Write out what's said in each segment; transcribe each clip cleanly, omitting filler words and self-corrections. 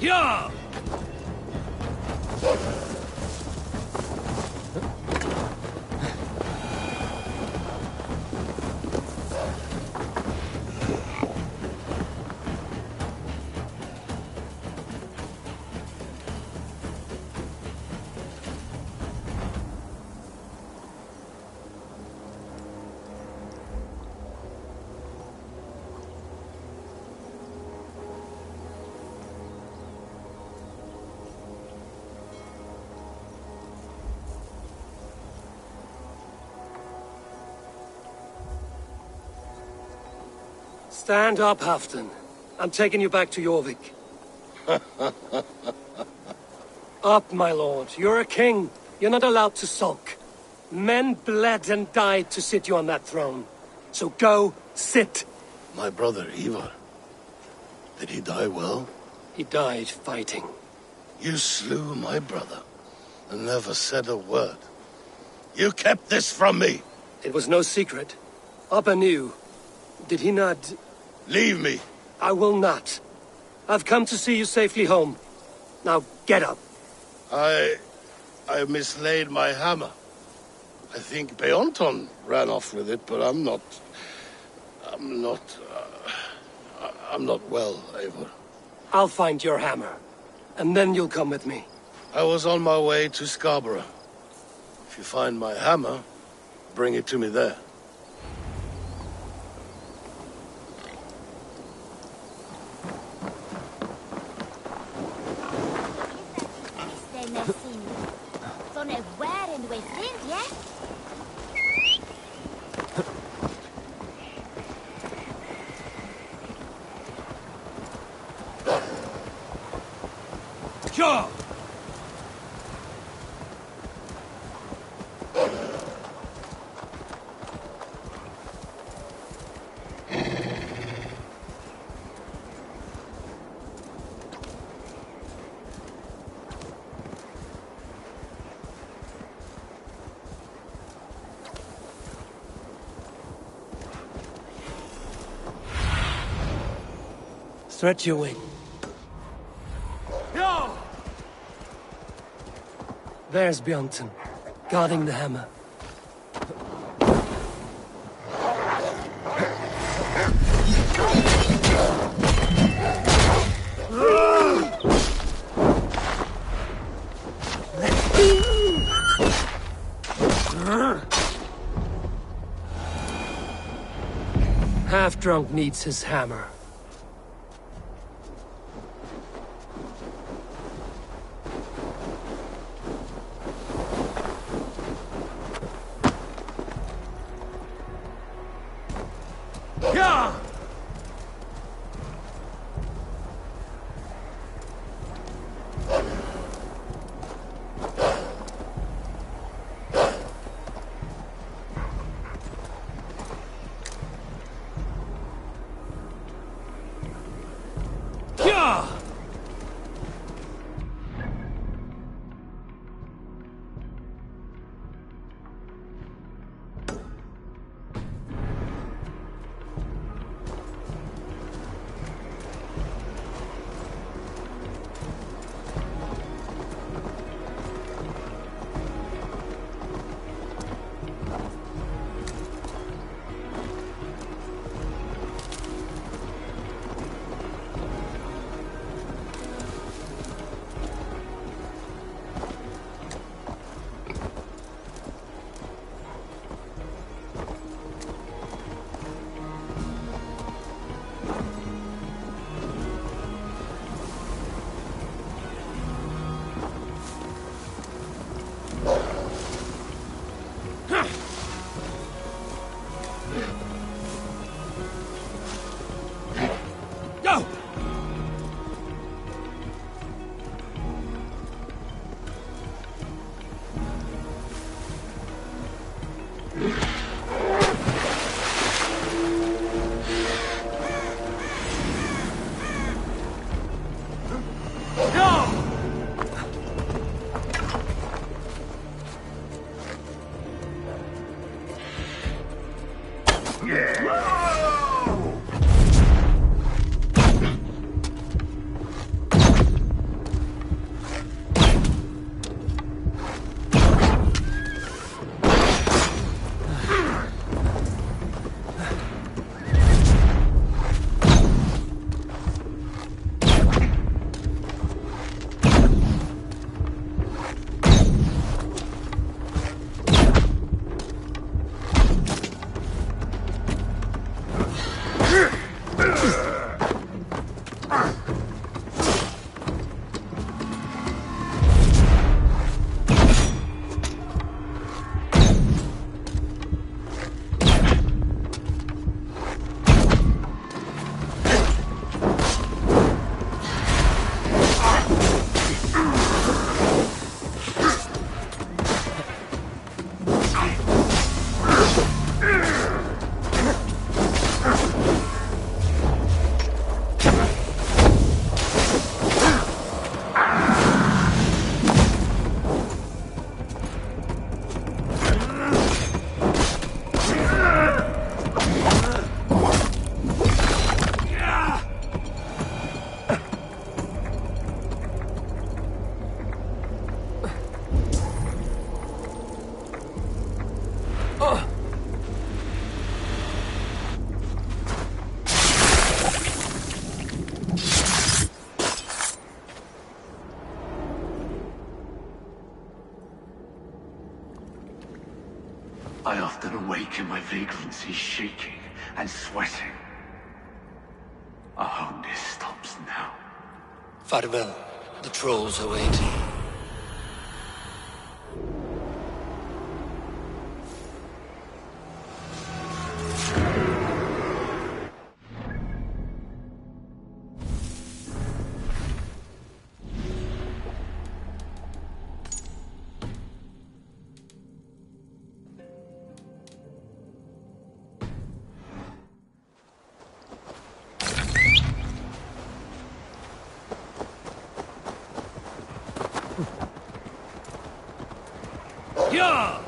Yeah! Stand up, Halfdan. I'm taking you back to Jorvik. Up, my lord. You're a king. You're not allowed to sulk. Men bled and died to sit you on that throne. So go, sit. My brother, Ivar. Did he die well? He died fighting. You slew my brother, and never said a word. You kept this from me! It was no secret. Abba knew. Did he not... Leave me! I will not. I've come to see you safely home. Now, get up. I mislaid my hammer. I think Beonton ran off with it, but I'm not well, Eivor. I'll find your hammer, and then you'll come with me. I was on my way to Scarborough. If you find my hammer, bring it to me there. Sure. Stretch your wing. No! There's Bjornton, guarding the hammer. Half-drunk needs his hammer. awake in my vagrancy, shaking and sweating. I hope this stops now. Farewell. The trolls await. Yeah!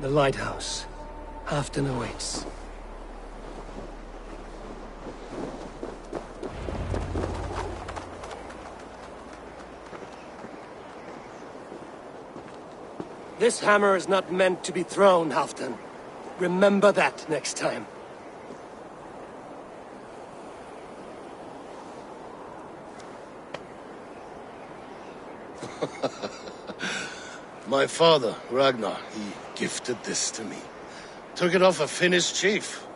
The lighthouse. Halfton awaits. This hammer is not meant to be thrown, Halfton. Remember that next time. My father, Ragnar, he gifted this to me. Took it off a Finnish chief.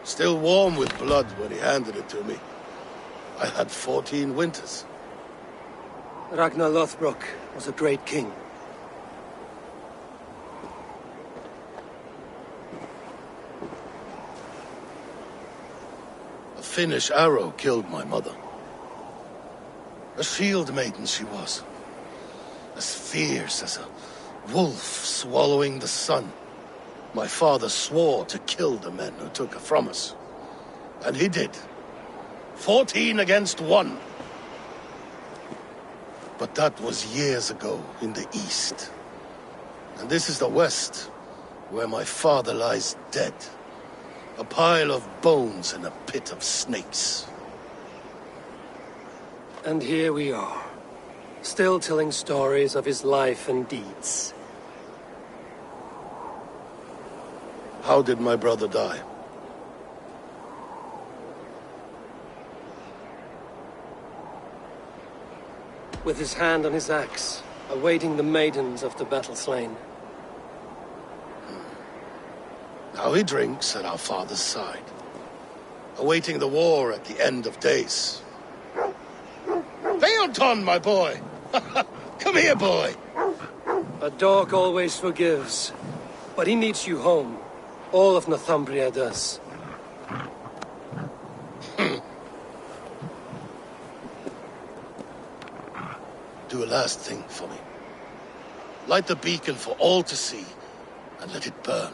Still warm with blood when he handed it to me. I had 14 winters. Ragnar Lothbrok was a great king. A Finnish arrow killed my mother. A shield maiden she was. As fierce as a wolf swallowing the sun. My father swore to kill the men who took her from us. And he did. 14 against 1. But that was years ago in the east. And this is the west, where my father lies dead. A pile of bones in a pit of snakes. And here we are, still telling stories of his life and deeds. How did my brother die? With his hand on his axe, awaiting the maidens of the battle slain. Now he drinks at our father's side, awaiting the war at the end of days. Beonton, my boy! Come here, boy! A dog always forgives, but he needs you home. All of Northumbria does. Do a last thing for me. Light the beacon for all to see, and let it burn.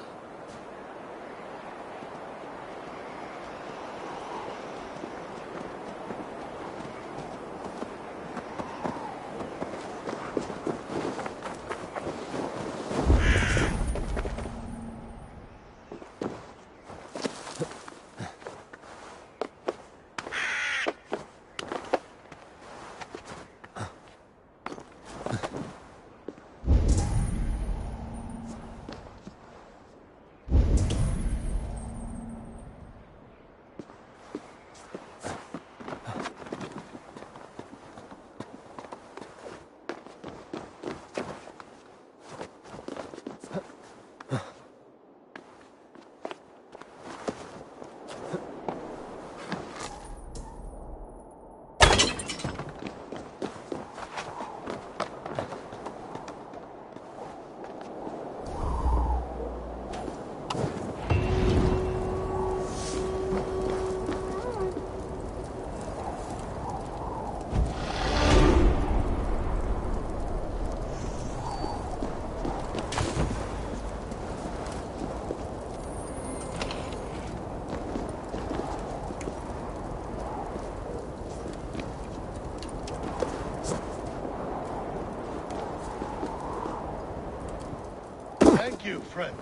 Thank you, friend.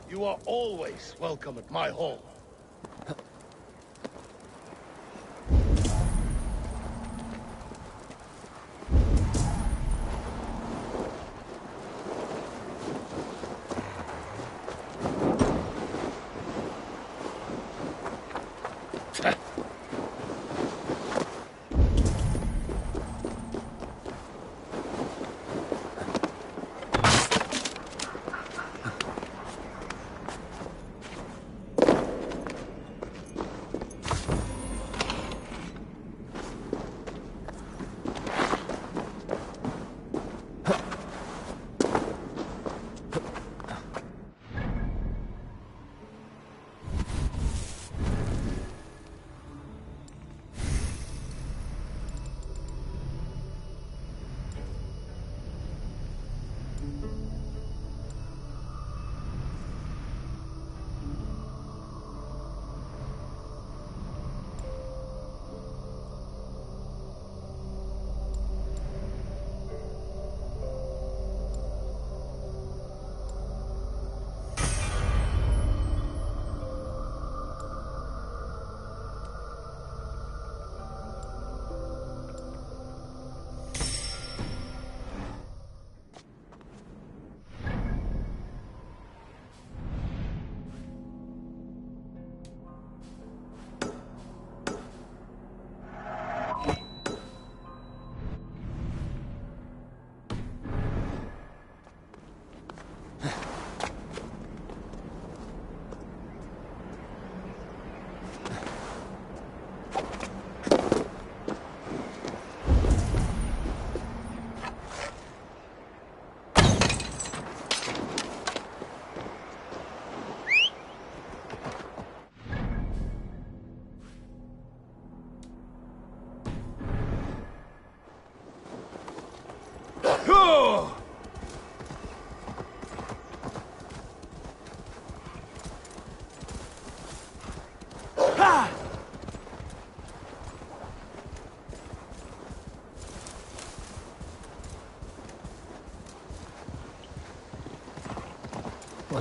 You are always welcome at my hall.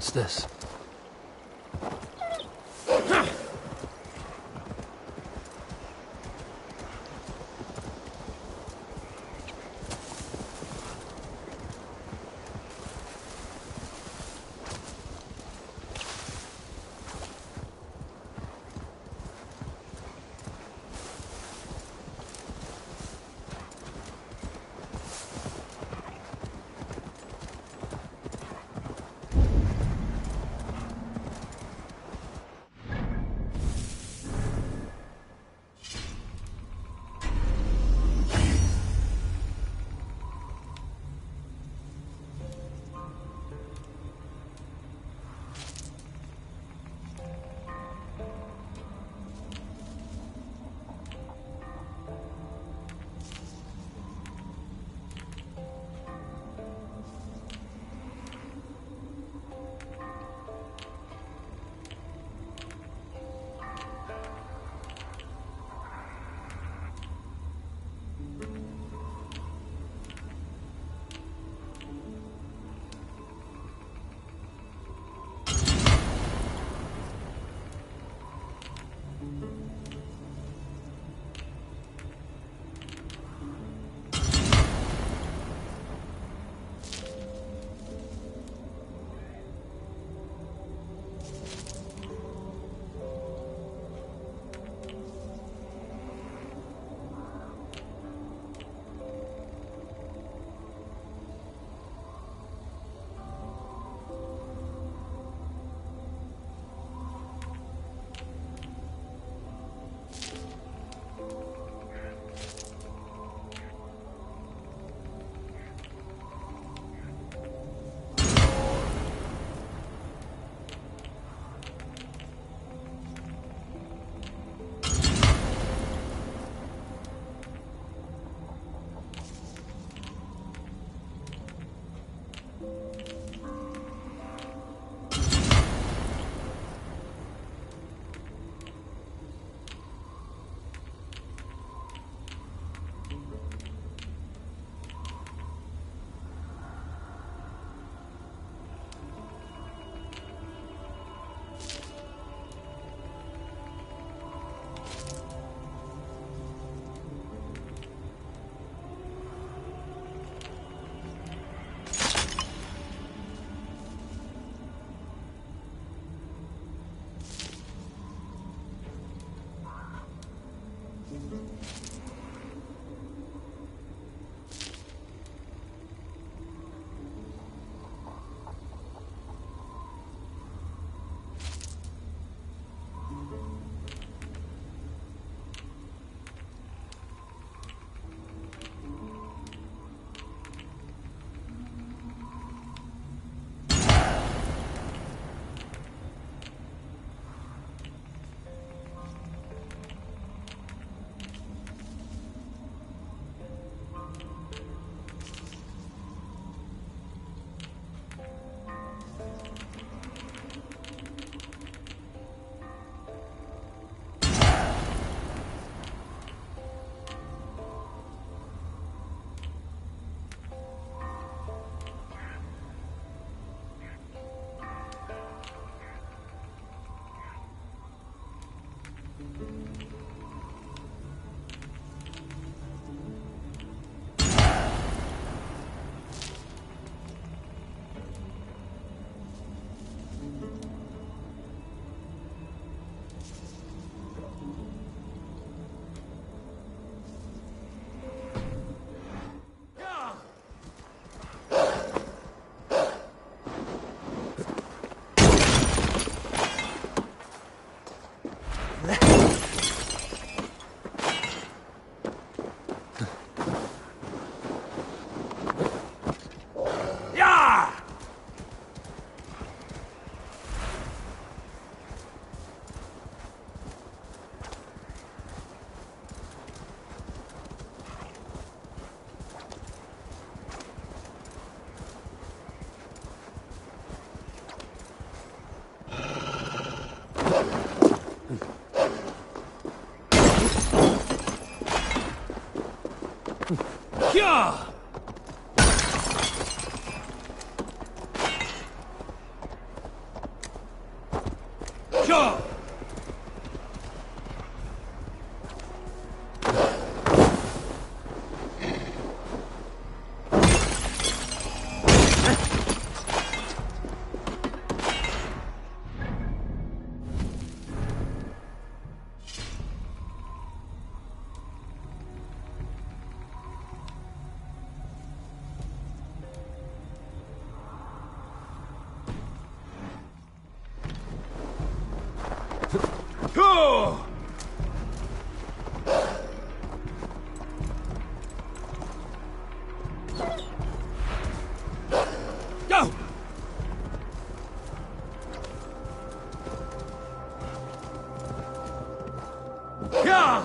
What's this? Sure! Go! Go! Yeah!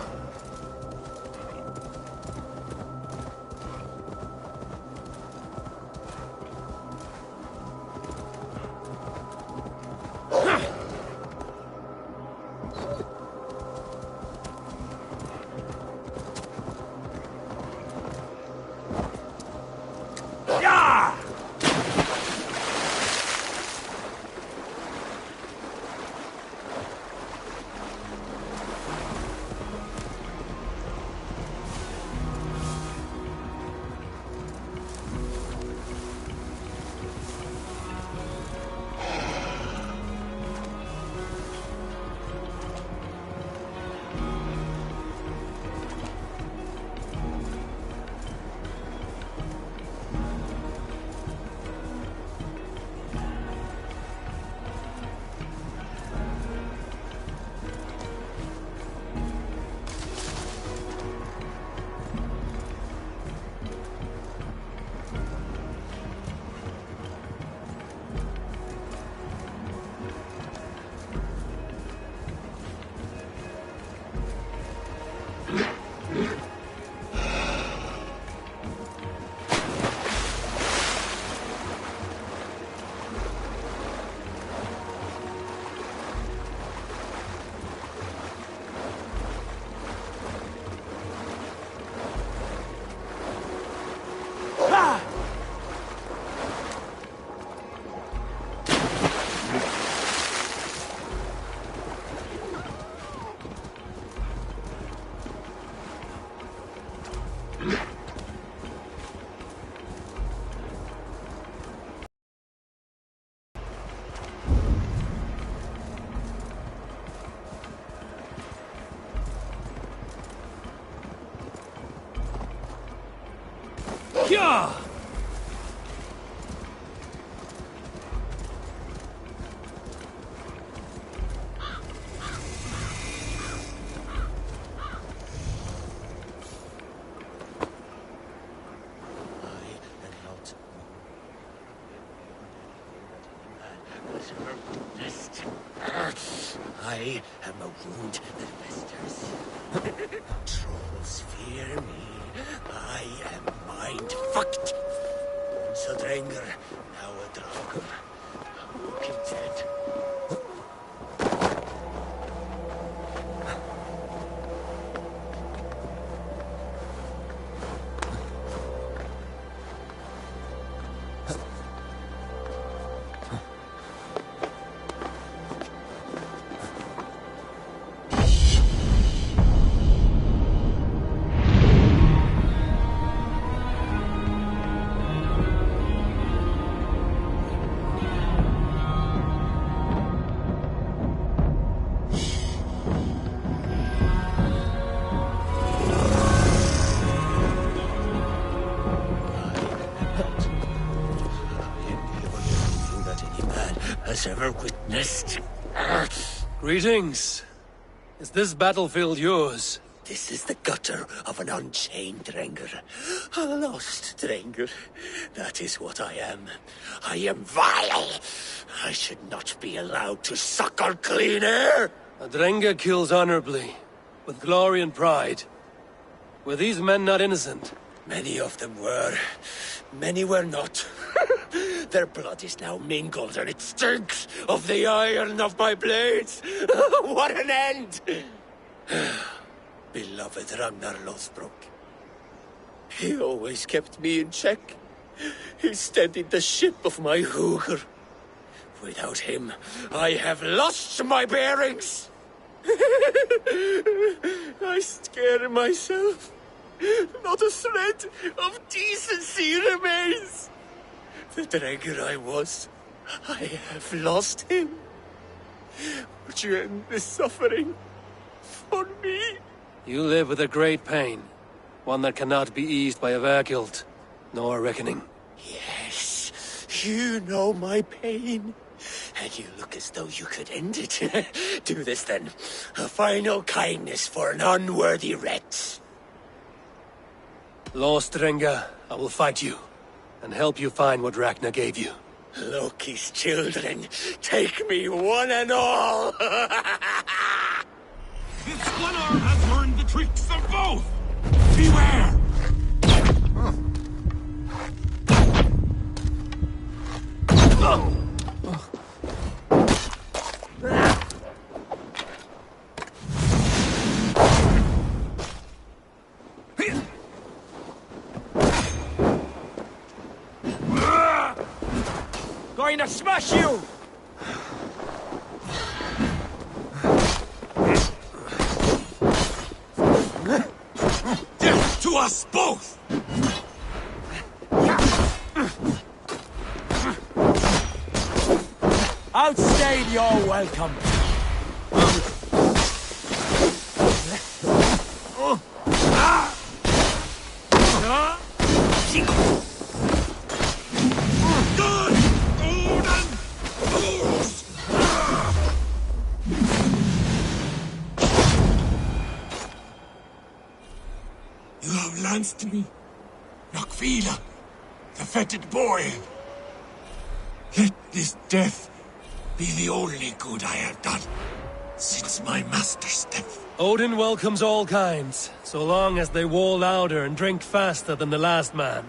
Yeah! Yeah! I am a wound that festers. Trolls fear me. I am mind-fucked. Once a Drenger, now a Draugr. A walking dead. Has ever witnessed. Greetings. Is this battlefield yours? This is the gutter of an unchained Drenger. A lost Drenger. That is what I am. I am vile. I should not be allowed to suckle clean air. A Drenga kills honorably, with glory and pride. Were these men not innocent? Many of them were. Many were not. Their blood is now mingled, and it stinks of the iron of my blades. What an end! Beloved Ragnar Lothbrok. He always kept me in check. He steadied the ship of my Hugr. Without him, I have lost my bearings. I scare myself. Not a thread of decency remains. The Dranger I was, I have lost him. Would you end this suffering for me? You live with a great pain, one that cannot be eased by a Vergild, nor a reckoning. Yes, you know my pain. And you look as though you could end it. Do this then. A final kindness for an unworthy wretch. Lost Drenga, I will fight you, and help you find what Ragnar gave you. Loki's children, take me one and all! This one arm has learned the tricks of both! Beware! Going to smash you! Death to us both! Outstayed your welcome. You have lanced me, Nakvila, the fetid boy. Let this death be the only good I have done since my master's death. Odin welcomes all kinds, so long as they war louder and drink faster than the last man.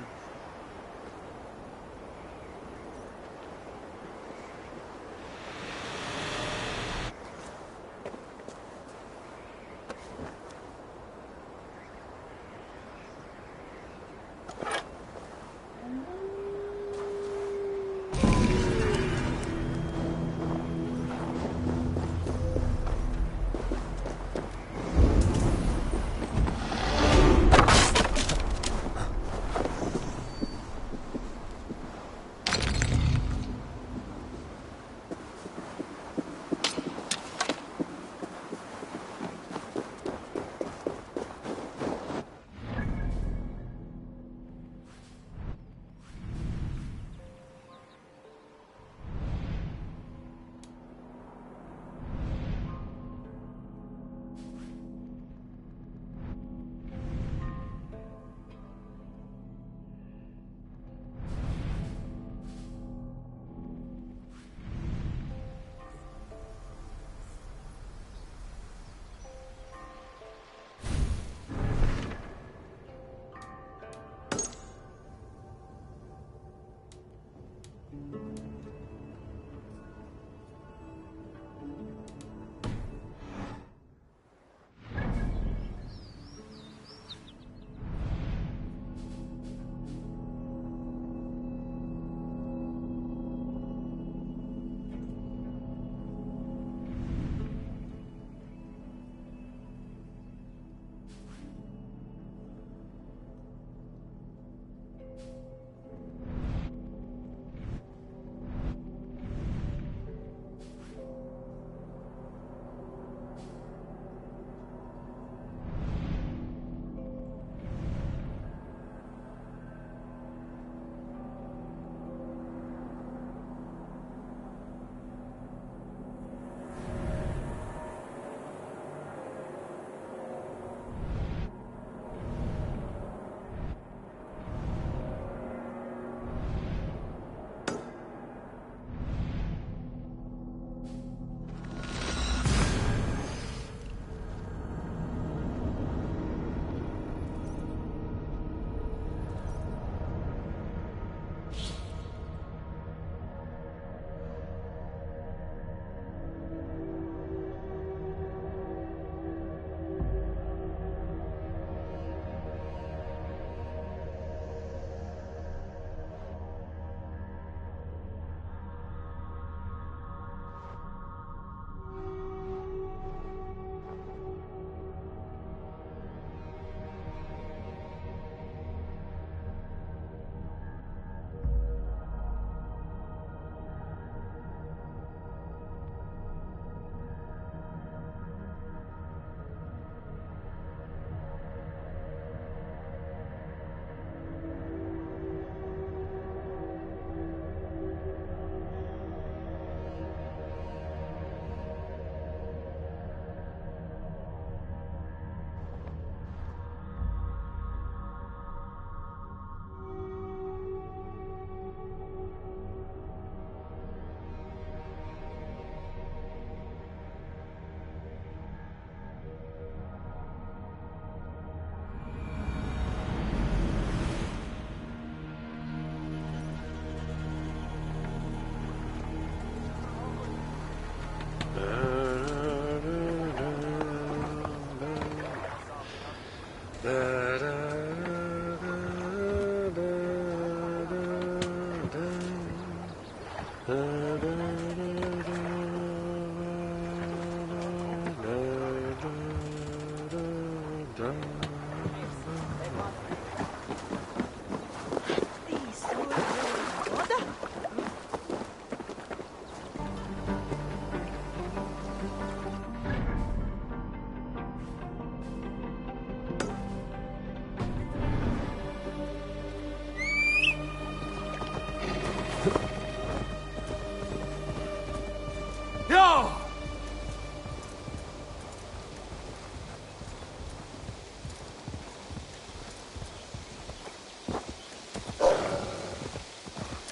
No!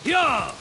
Yeah!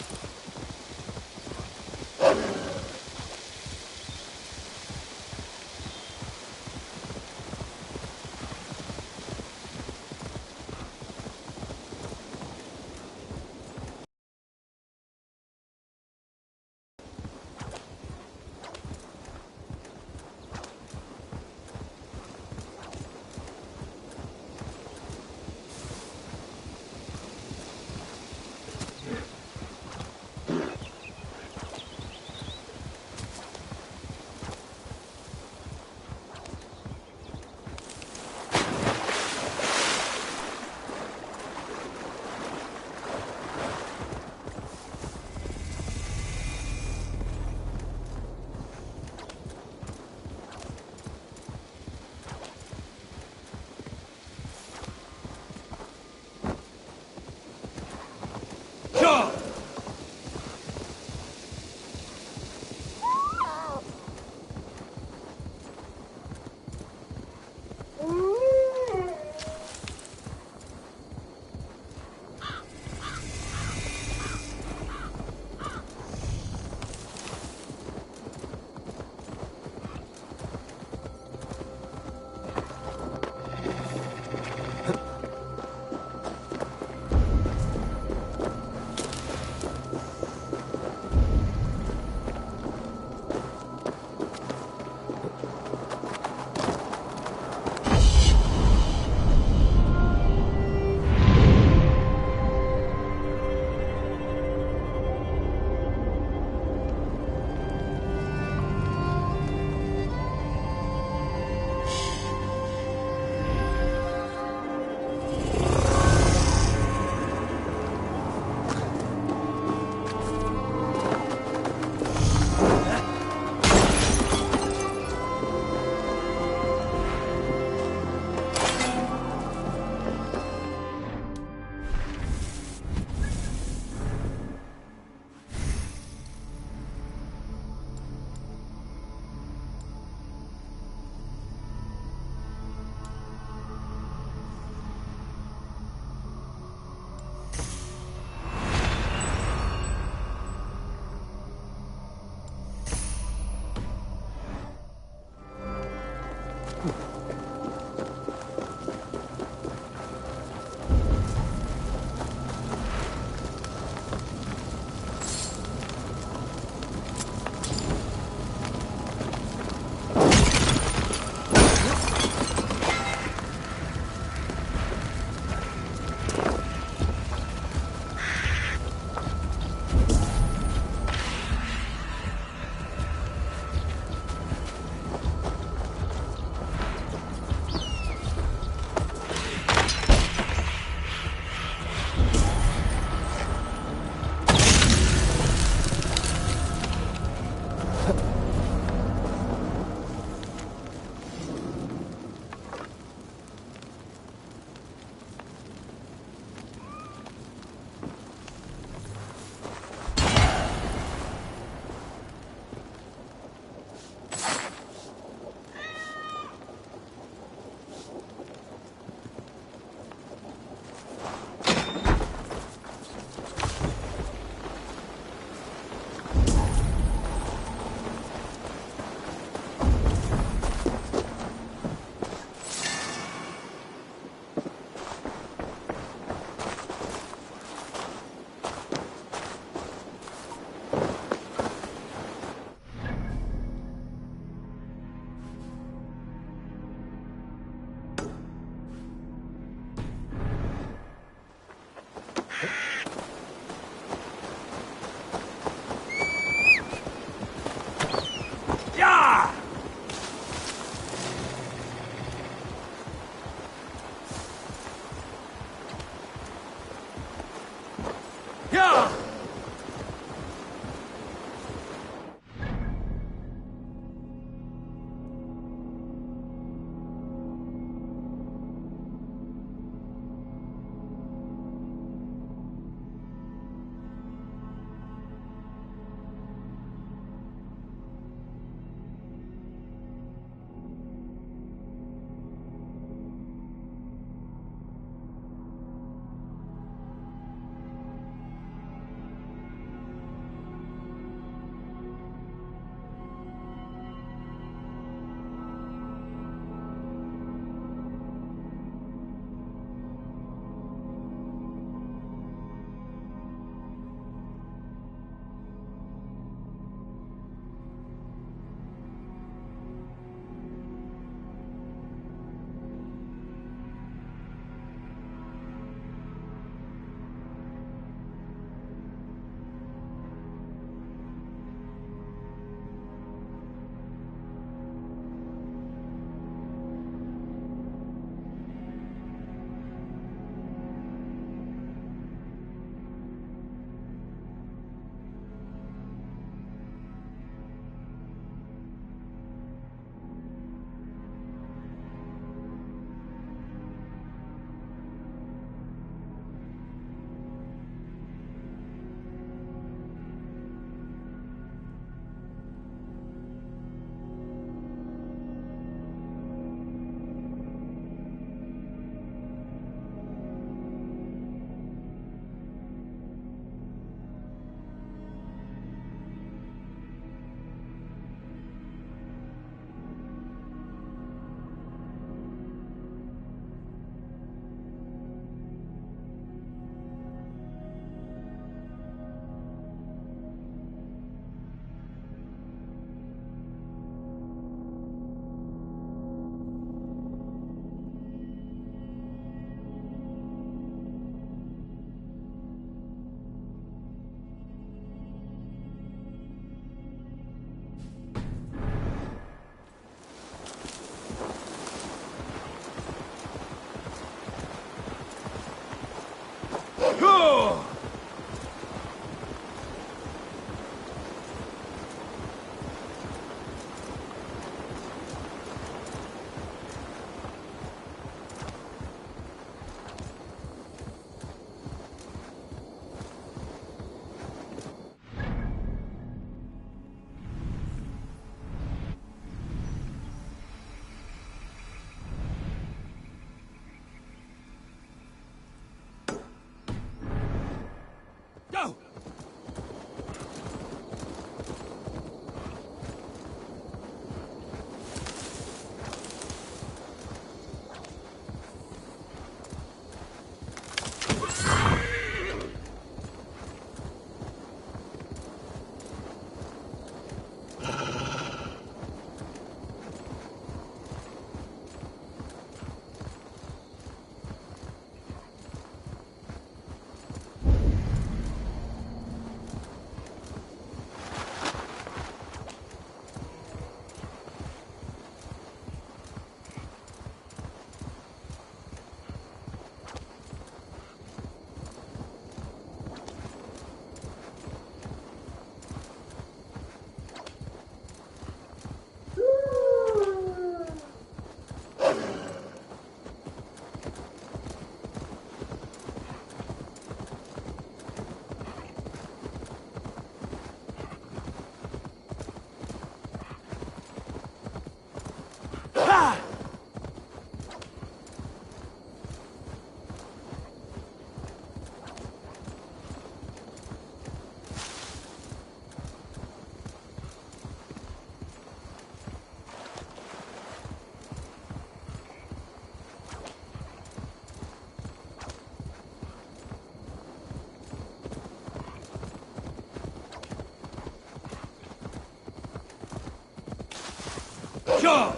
Sure.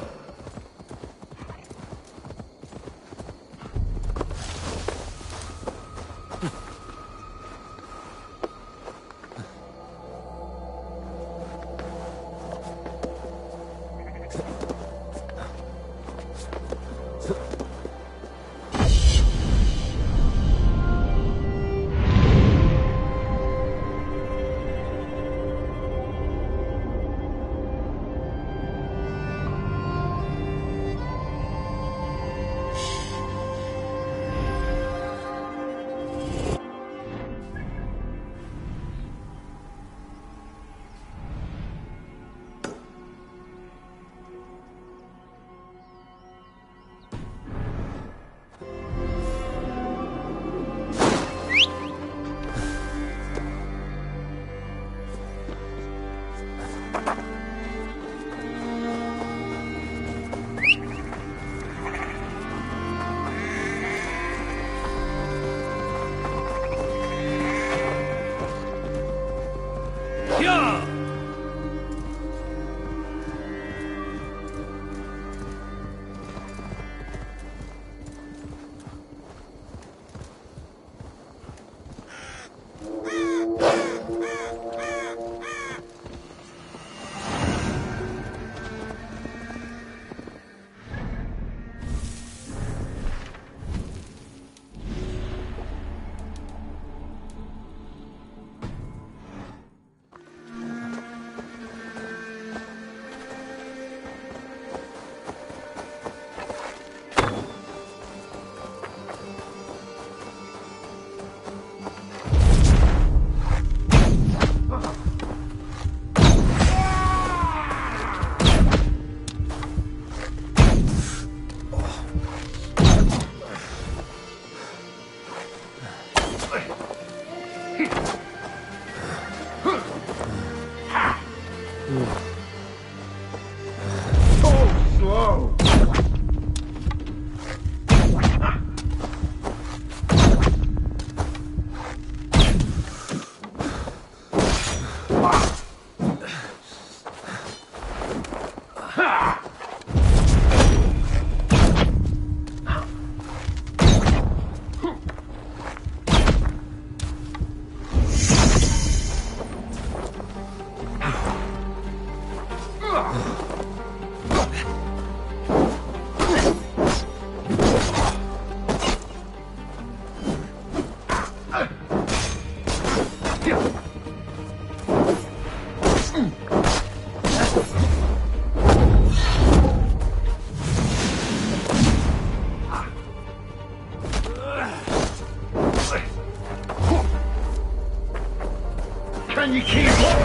Yeah! Can you keep up?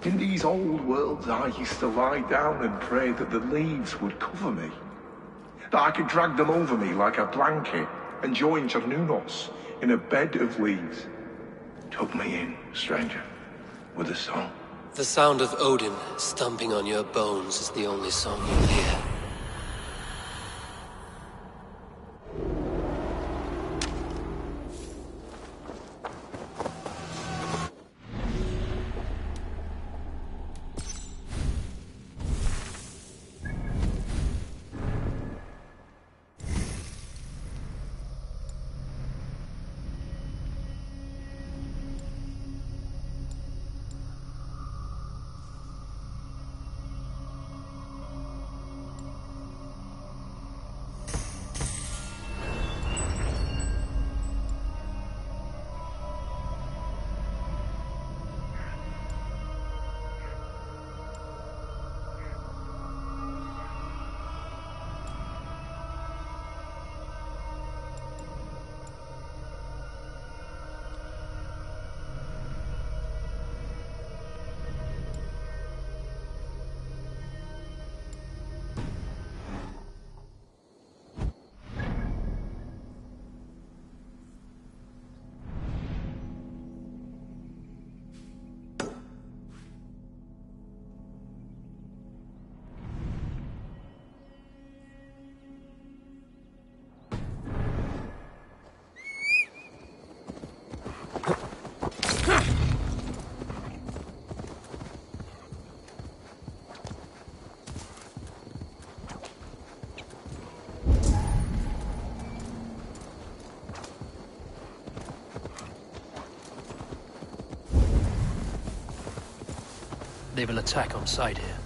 In these old worlds, I used to lie down and pray that the leaves would cover me. That I could drag them over me like a blanket and join Cernunos in a bed of leaves. Tuck me in, stranger, with a song. The sound of Odin stomping on your bones is the only song you'll hear. They will attack on sight here.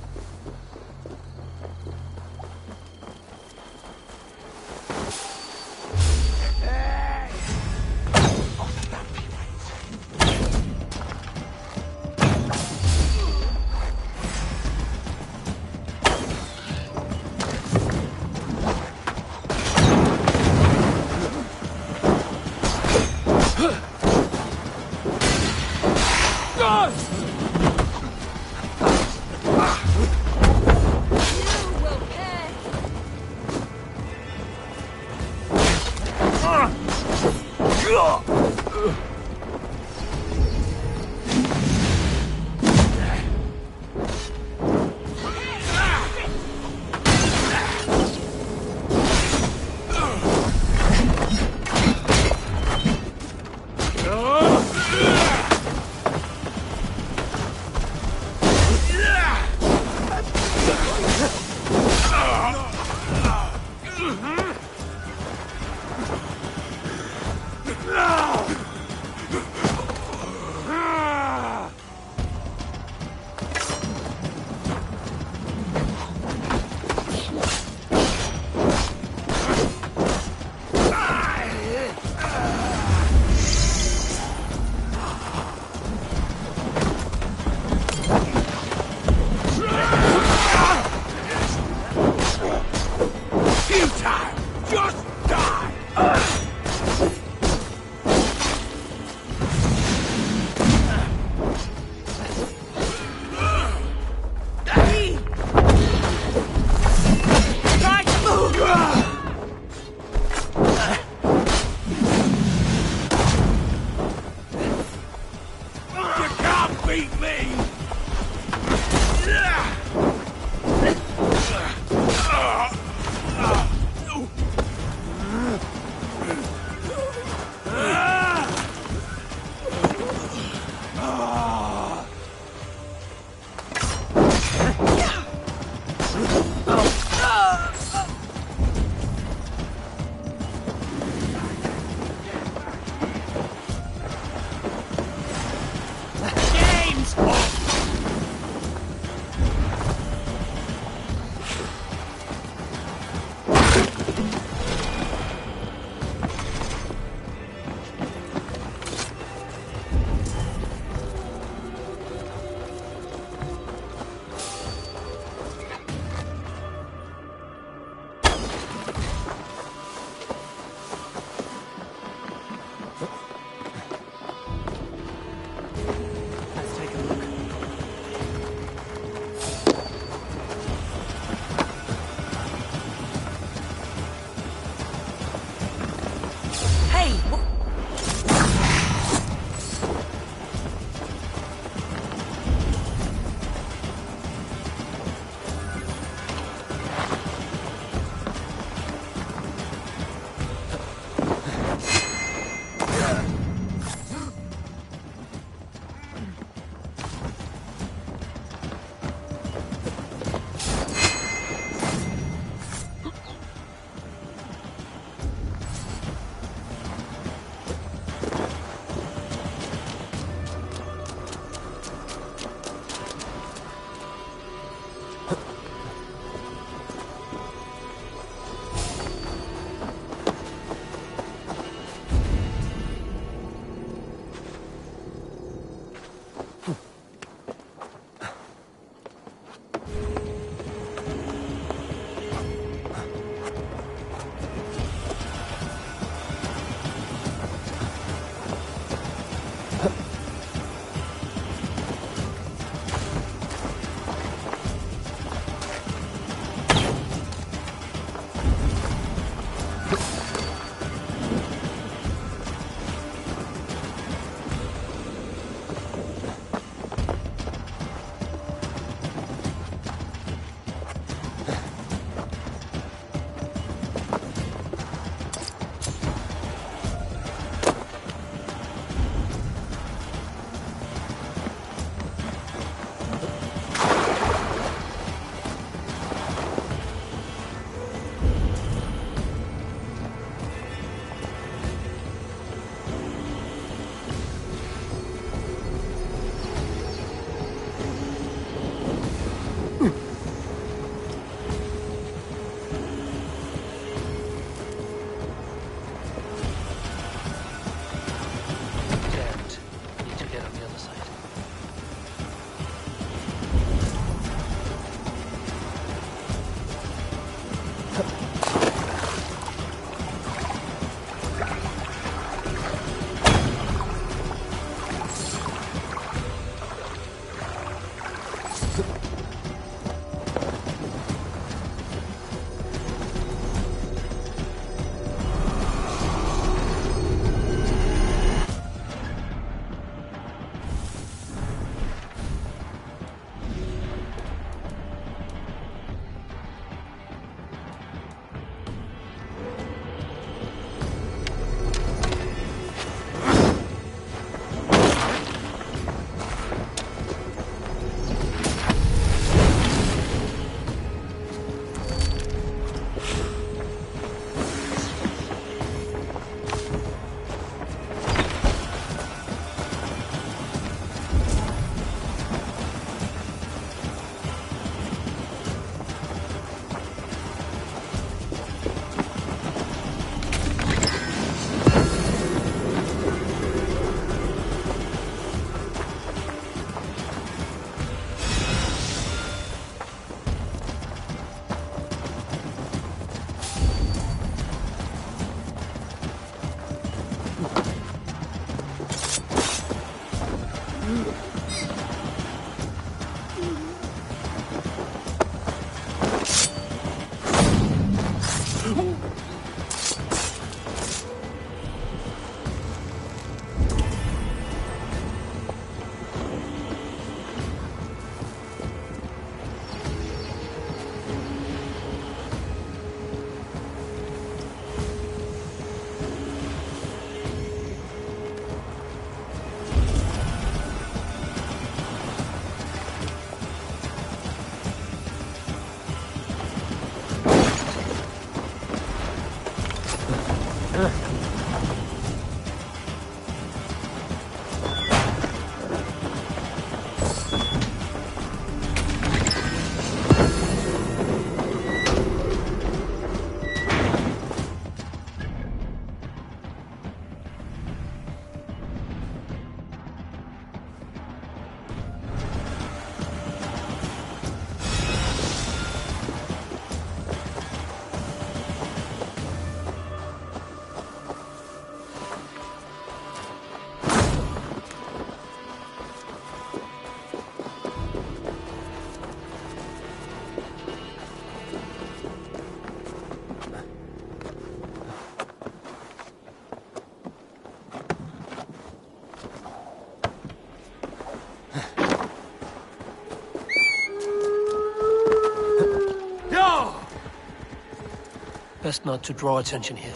Best not to draw attention here.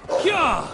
Hyah!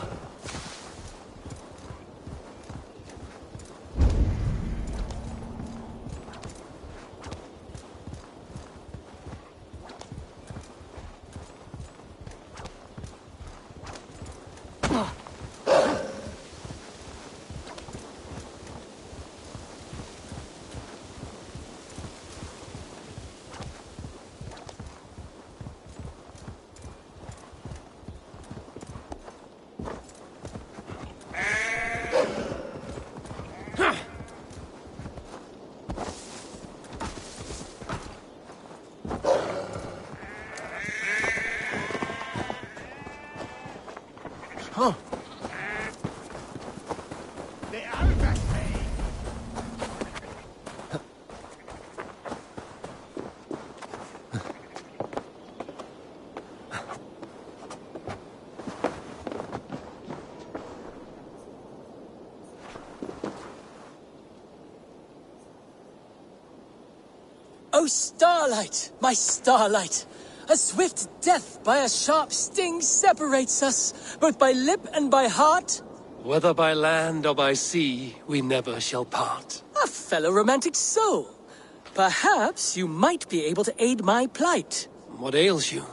Huh. Oh, Starlight, my Starlight! A swift death by a sharp sting separates us, both by lip and by heart. Whether by land or by sea, we never shall part. A fellow romantic soul. Perhaps you might be able to aid my plight. What ails you?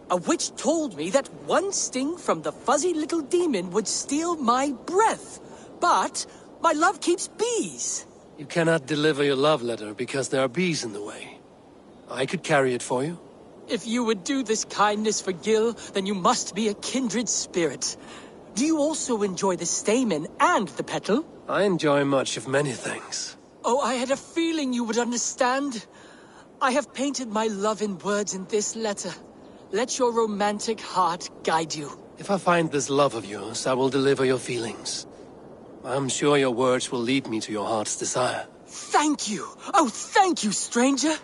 A witch told me that one sting from the fuzzy little demon would steal my breath. But my love keeps bees. You cannot deliver your love letter because there are bees in the way. I could carry it for you. If you would do this kindness for Gil, then you must be a kindred spirit. Do you also enjoy the stamen and the petal? I enjoy much of many things. Oh, I had a feeling you would understand. I have painted my love in words in this letter. Let your romantic heart guide you. If I find this love of yours, I will deliver your feelings. I'm sure your words will lead me to your heart's desire. Thank you! Oh, thank you, stranger!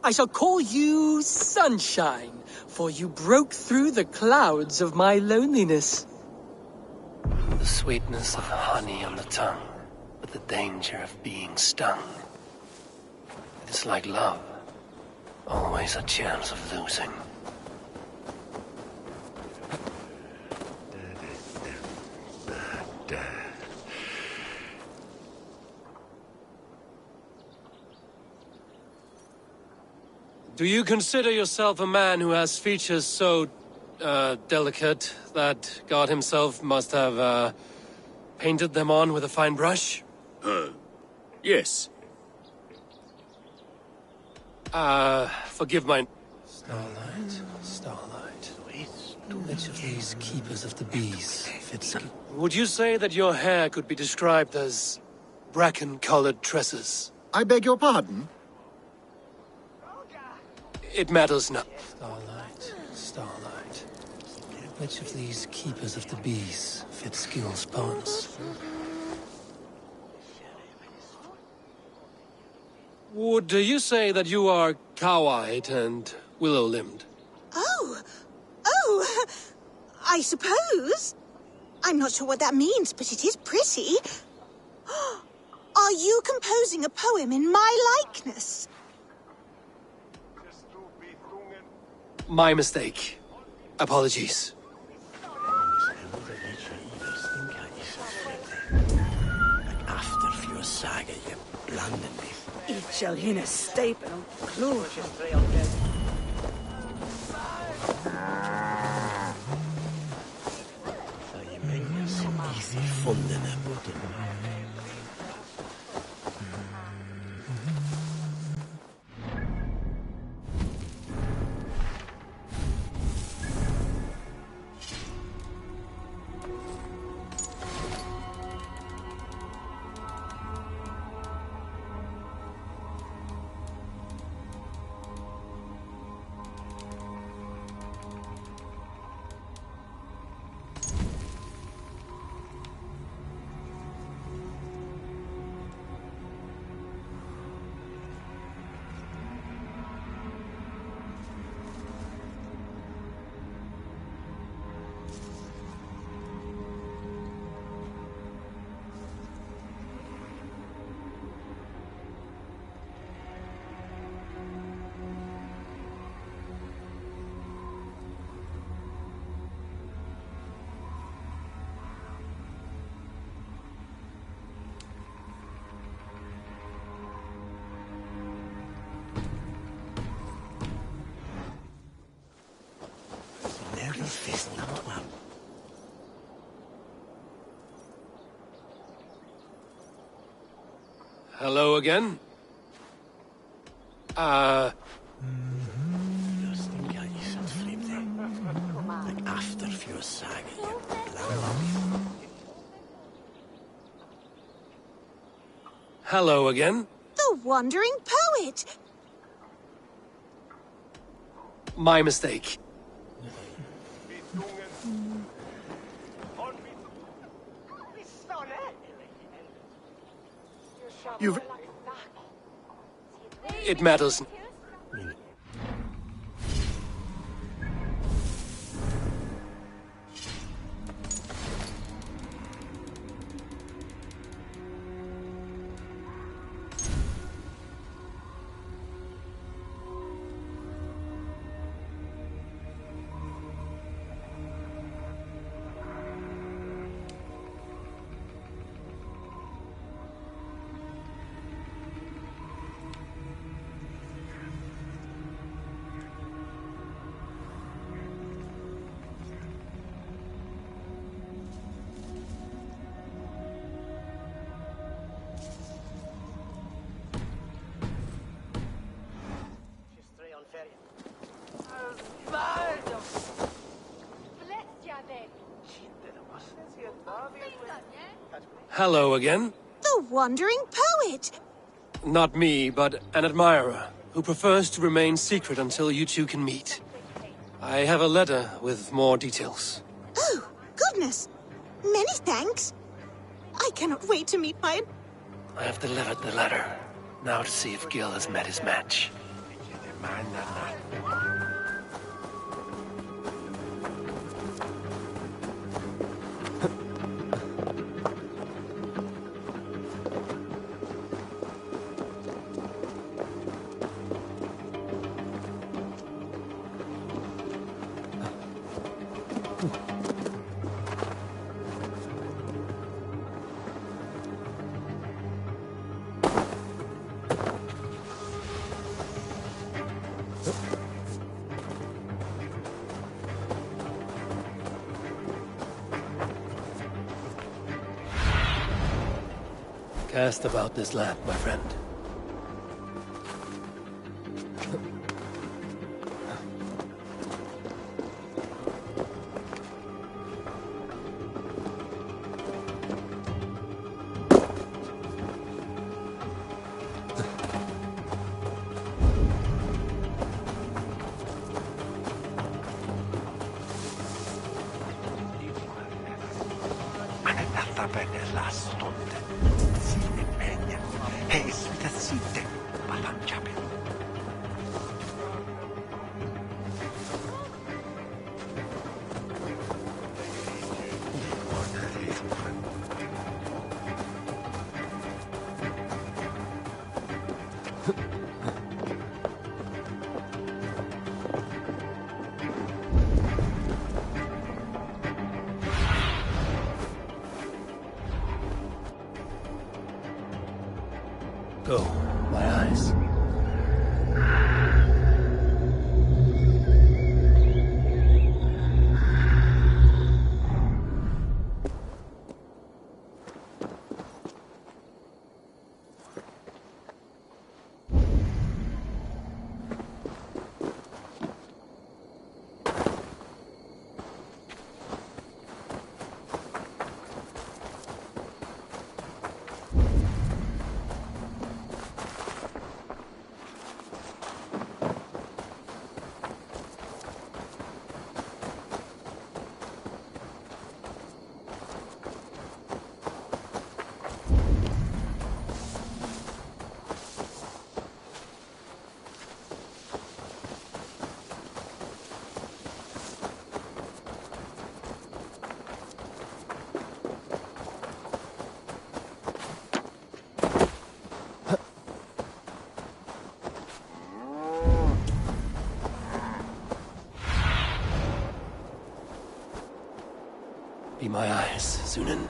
I shall call you Sunshine, for you broke through the clouds of my loneliness. The sweetness of honey on the tongue, but the danger of being stung. It is like love, always a chance of losing. Do you consider yourself a man who has features so, delicate that God himself must have, painted them on with a fine brush? Yes. Forgive my... Starlight. Which of these keepers of the bees fits? Would you say that your hair could be described as bracken-colored tresses? I beg your pardon? It matters not. starlight. Which of these keepers of the bees fit Skill's pawns? Would you say that you are cow-eyed and willow-limbed? Oh, I suppose. I'm not sure what that means, but it is pretty. Are you composing a poem in my likeness? My mistake. Apologies. After few saga, you blinded me. It shall in a staple clue. So you make yourself easy funding him. Hello again? After few saga, you Hello again? The Wandering Poet. My mistake. You've... It matters. Hello again? The Wandering Poet. Not me, but an admirer who prefers to remain secret until you two can meet. I have a letter with more details. Oh, goodness. Many thanks. I cannot wait to meet my... I have delivered the letter. Now to see if Gil has met his match. Cast about this land, my friend. käpennellä stunde. Sinne mennä. Hei, mitä sitten? Palan käpen. Go, my eyes. Be my eyes, Sunan.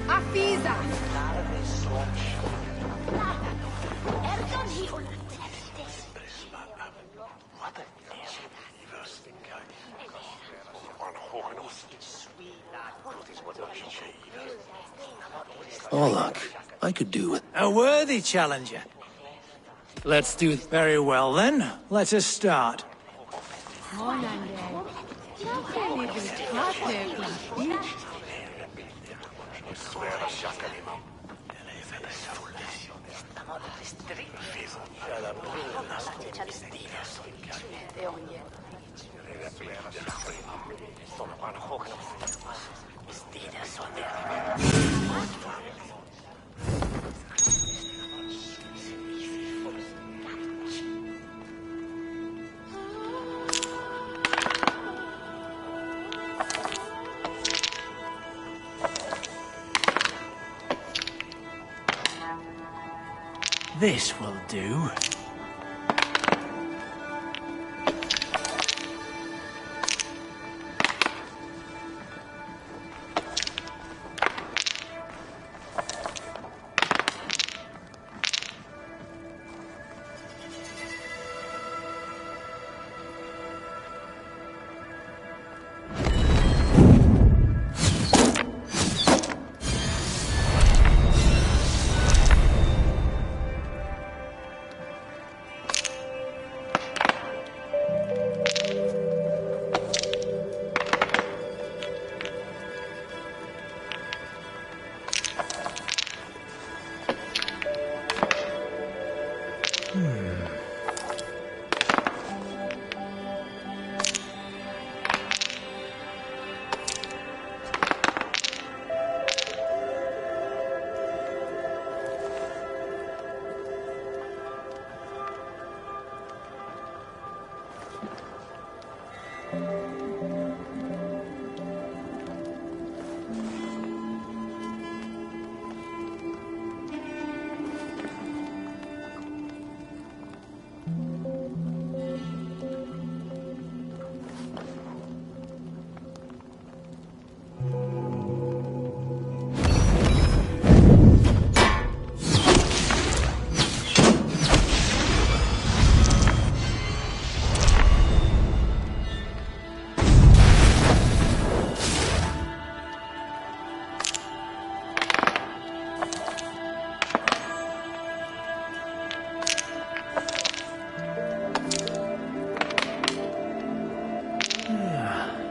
Afisa! Orlok, I could do with... A worthy challenger. Let's do... Very well then, let us start. This will do.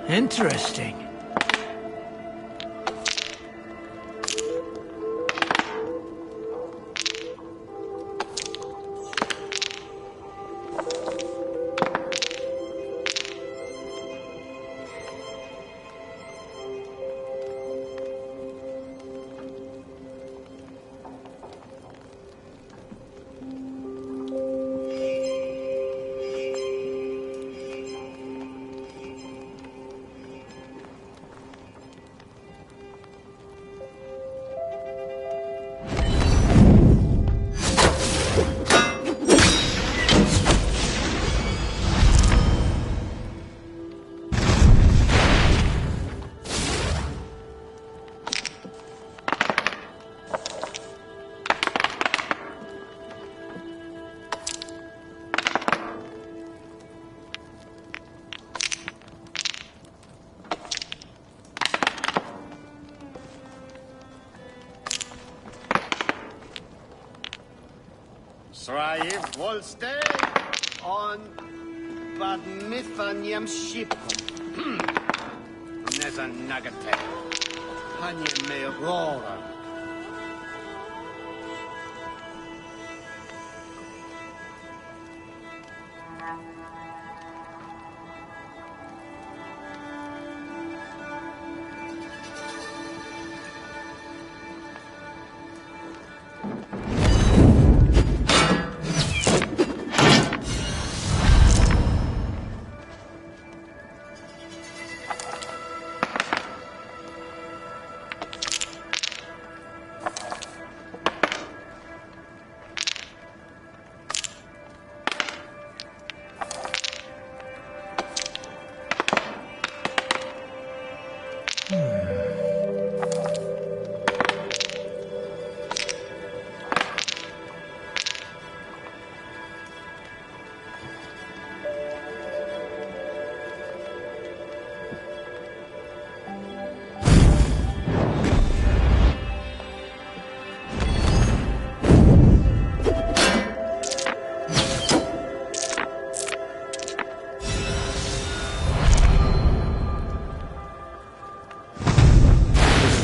Interesting. Sraif Wolste on Bad Mithanyam ship. Neza Nagate. Hanye me Rora.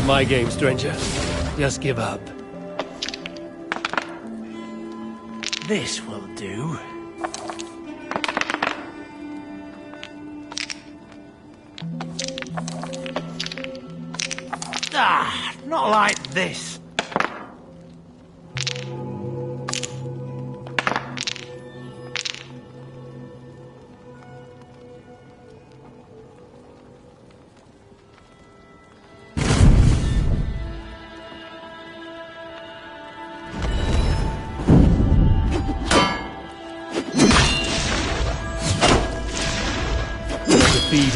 My game, stranger. Just give up. This will do. Ah, not like this.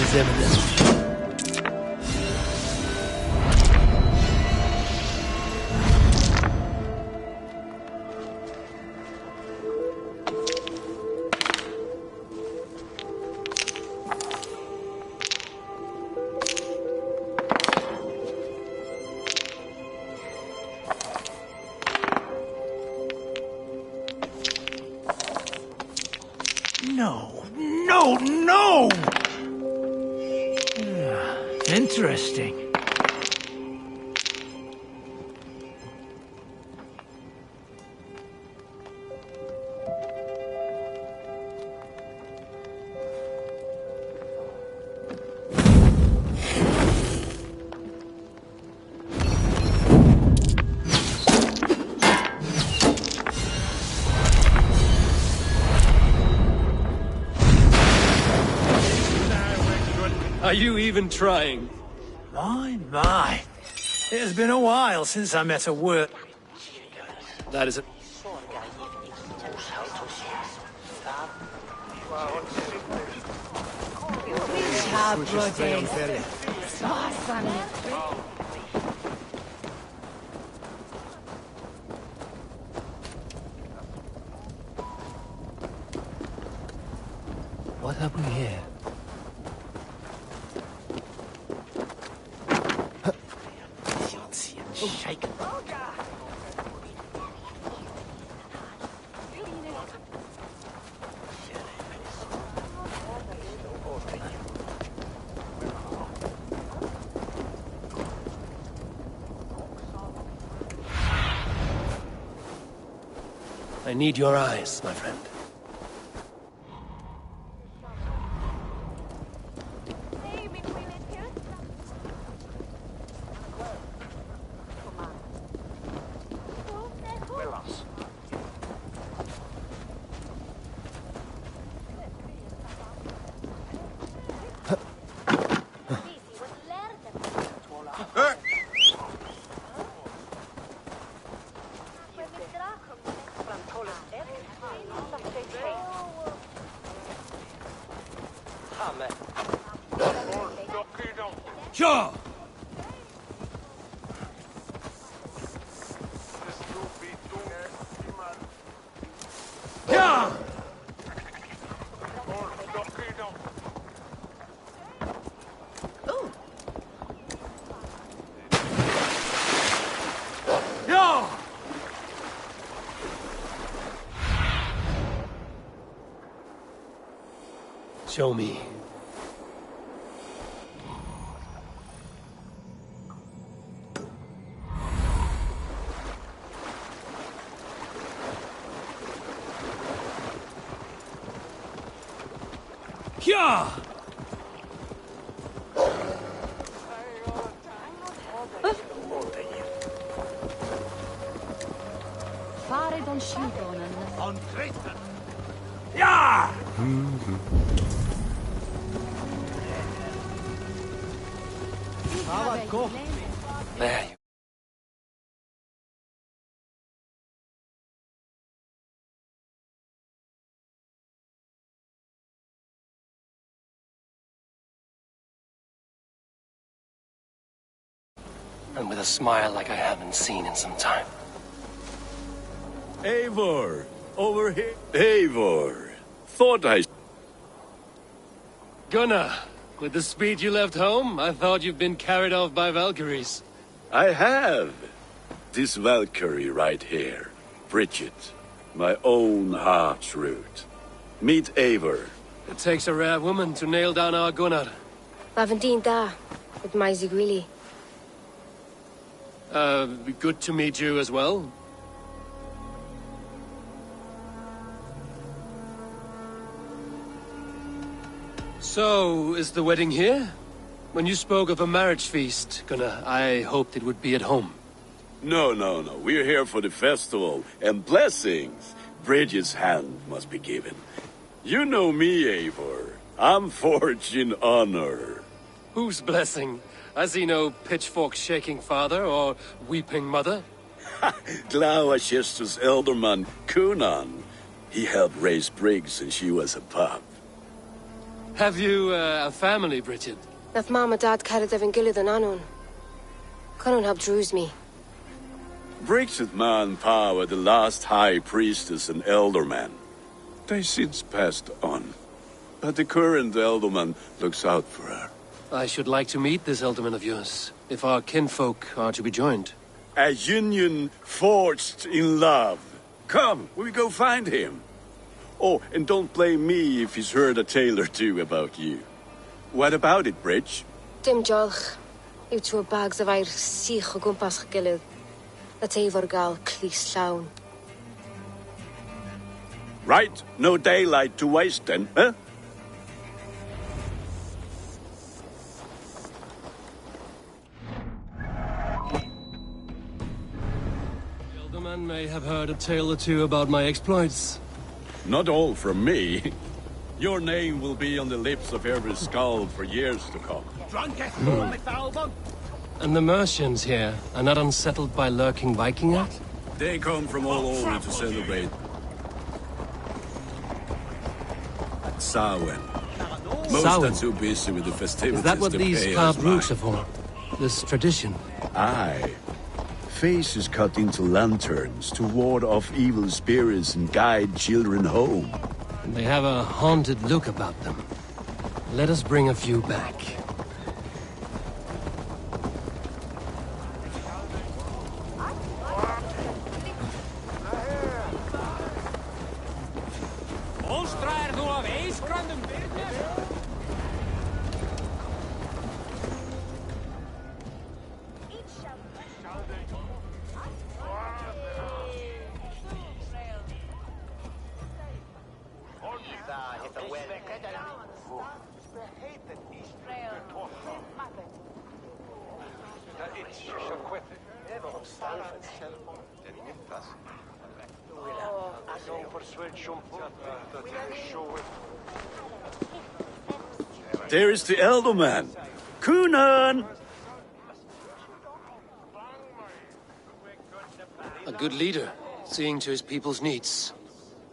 is evident. No, no, no! Interesting. Are you even trying? My. It has been a while since I met a word. That is a... What have we here? Shake. I need your eyes, my friend. Sure. Yeah. Yeah. Show me. Yeah. Fare don Shigonen. On Triton. Yeah. There you... And with a smile like I haven't seen in some time. Eivor, over here. Eivor, thought I... Gunnar, with the speed you left home, I thought you'd been carried off by Valkyries. I have. This Valkyrie right here, Bridget, my own heart's root. Meet Eivor. It takes a rare woman to nail down our Gunnar. Lavendinta, with my Zigwili. Good to meet you as well. So, is the wedding here? When you spoke of a marriage feast, Gunnar, I hoped it would be at home. No. We're here for the festival and blessings. Bridget's hand must be given. You know me, Eivor. I'm forged in honor. Whose blessing? I see no pitchfork-shaking father or weeping mother. Glauacestus elderman Kunan. He helped raise Briggs since she was a pup. Have you a family, Bridget? Nath Mom and Dad carried evan gilid an anon. Conan help drews me. Bridget Man Pa were the last high priestess and elderman. They since passed on. But the current elderman looks out for her. I should like to meet this elderman of yours, if our kinfolk are to be joined. A union forged in love. Come, we go find him. Oh, and don't blame me if he's heard a tale or two about you. What about it, Bridge? Dim jolch. Yw two bags of air sich o gwmpas gilid. That efo'r gal clis llawn. Right, no daylight to waste then, huh? The elderman may have heard a tale or two about my exploits. Not all from me. Your name will be on the lips of every skull for years to come. And the Mercians here are not unsettled by lurking Viking yet? They come from all over to celebrate Samhain. Most Samhain? are too busy with the festivities. Is that what to these pay carved us roots are mind. for? This tradition? Aye. Faces cut into lanterns to ward off evil spirits and guide children home. And they have a haunted look about them. Let us bring a few back. There is the Elderman. Cunan! A good leader, seeing to his people's needs.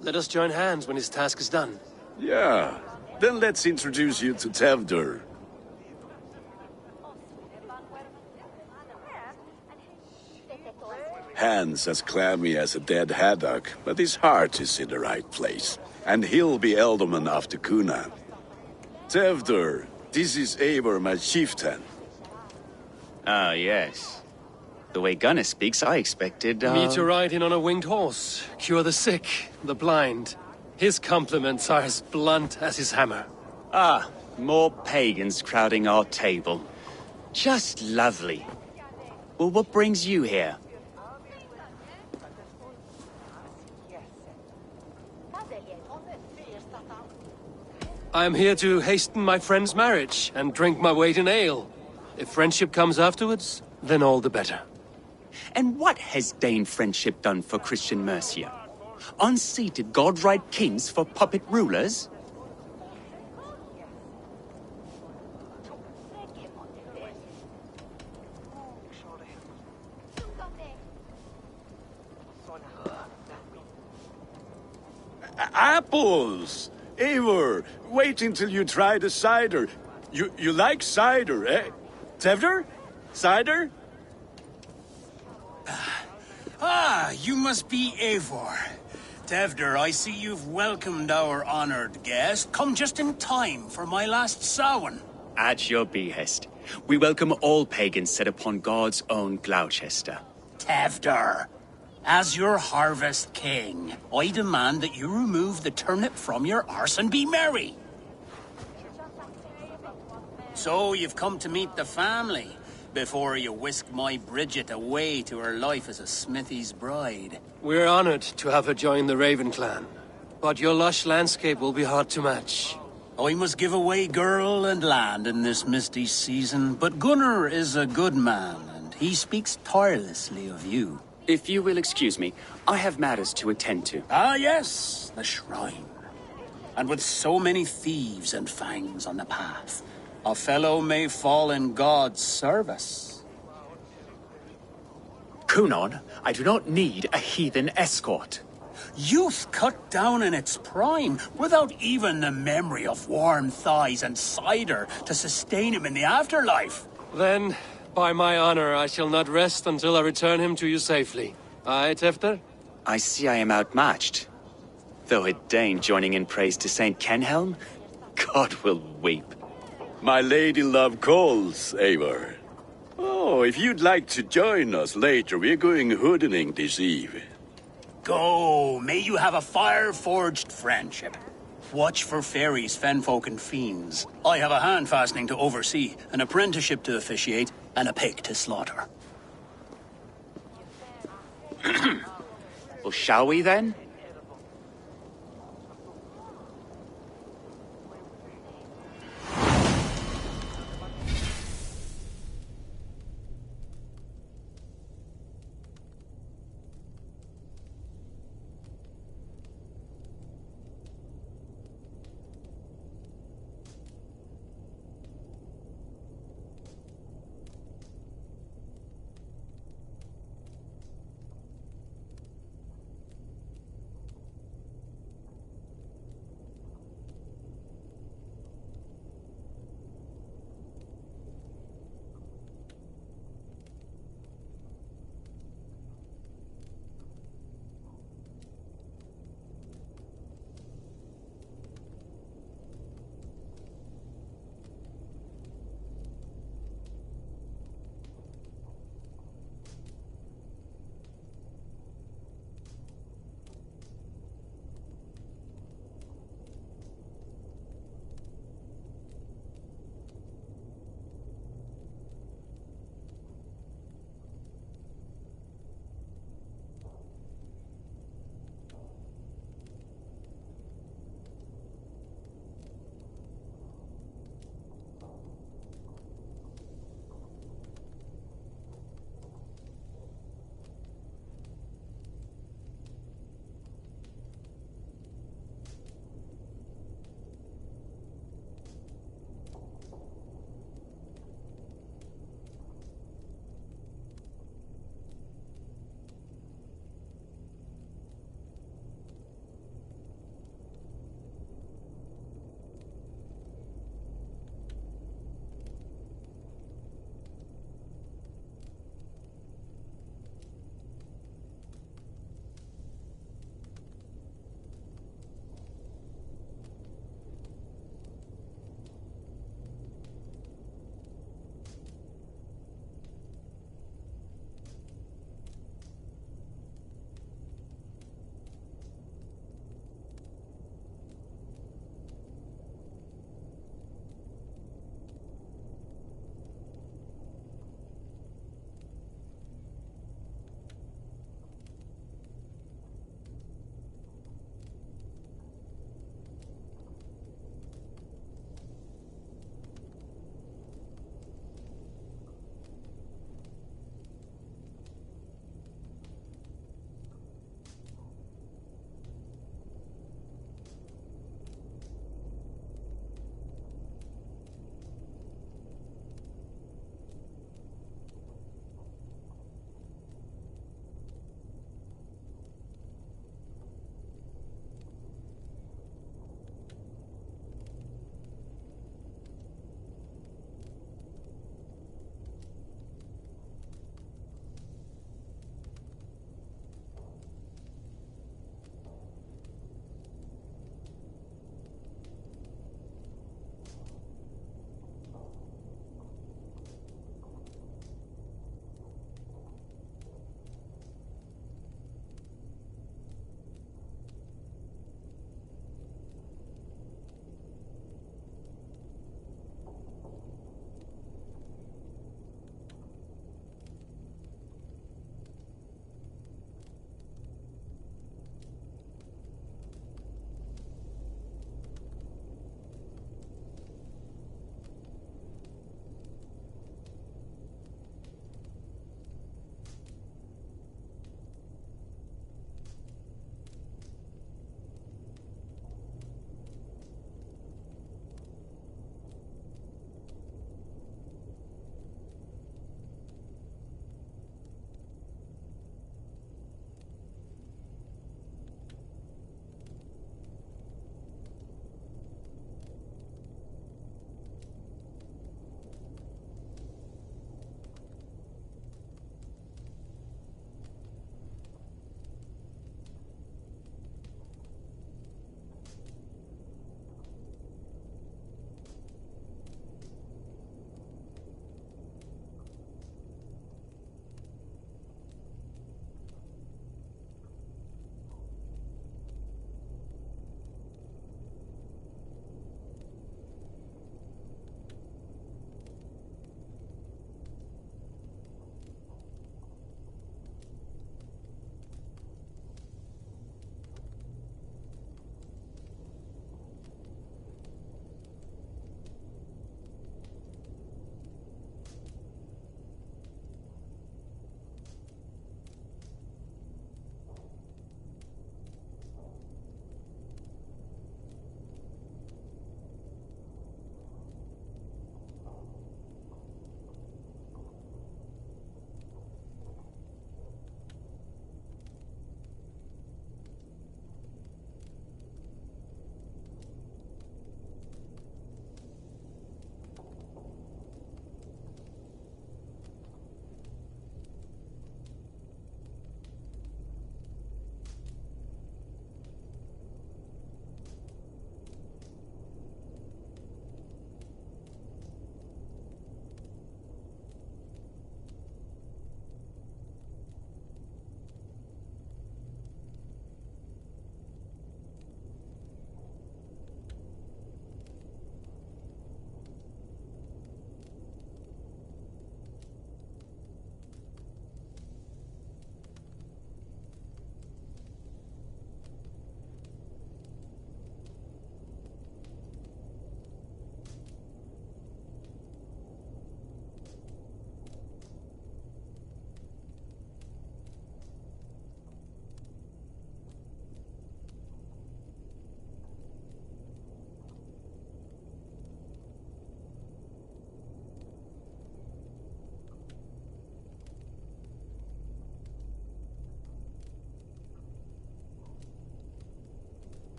Let us join hands when his task is done. Yeah. Then let's introduce you to Tevdur. Hands as clammy as a dead haddock, but his heart is in the right place. And he'll be Elderman after Cunan. Tevdur, this is Eivor, my chieftain. Ah, yes. The way Gunnar speaks, I expected, Me to ride in on a winged horse, cure the sick, the blind. His compliments are as blunt as his hammer. Ah, more pagans crowding our table. Just lovely. Well, what brings you here? I am here to hasten my friend's marriage and drink my weight in ale. If friendship comes afterwards, then all the better. And what has Dane friendship done for Christian Mercia? Unseated godright kings for puppet rulers? Apples! Eivor, wait until you try the cider. You like cider, eh? Tevdur? Cider? Ah, you must be Eivor. Tevdur, I see you've welcomed our honored guest. Come just in time for my last Samhain. At your behest. We welcome all pagans set upon God's own Gloucester. Tevdur, as your harvest king, I demand that you remove the turnip from your arse and be merry. So you've come to meet the family before you whisk my Bridget away to her life as a smithy's bride. We're honored to have her join the Raven clan, but your lush landscape will be hard to match. I must give away girl and land in this misty season, but Gunnar is a good man, and he speaks tirelessly of you. If you will excuse me, I have matters to attend to. Ah, yes, the shrine. And with so many thieves and fangs on the path, a fellow may fall in God's service. Cunan, I do not need a heathen escort. Youth cut down in its prime, without even the memory of warm thighs and cider to sustain him in the afterlife. Then, by my honor, I shall not rest until I return him to you safely. Aye, Tefter? I see I am outmatched. Though a Dane joining in praise to Saint Kenhelm, God will weep. My lady love calls, Eivor. Oh, if you'd like to join us later, we're going hoodening this eve. Go, may you have a fire-forged friendship. Watch for fairies, fenfolk, and fiends. I have a hand fastening to oversee, an apprenticeship to officiate, and a pig to slaughter. Well, shall we then?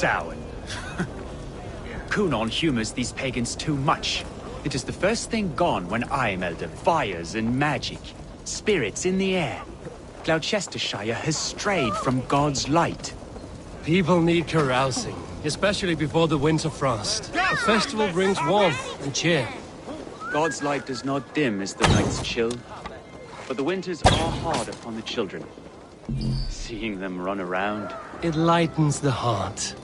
Samhain. Kunon humors these pagans too much. It is the first thing gone when I'm elder. Fires and magic. Spirits in the air. Gloucestershire has strayed from God's light. People need carousing, especially before the winter frost. The festival brings warmth and cheer. God's light does not dim as the nights chill, but the winters are hard upon the children. Seeing them run around. It lightens the heart.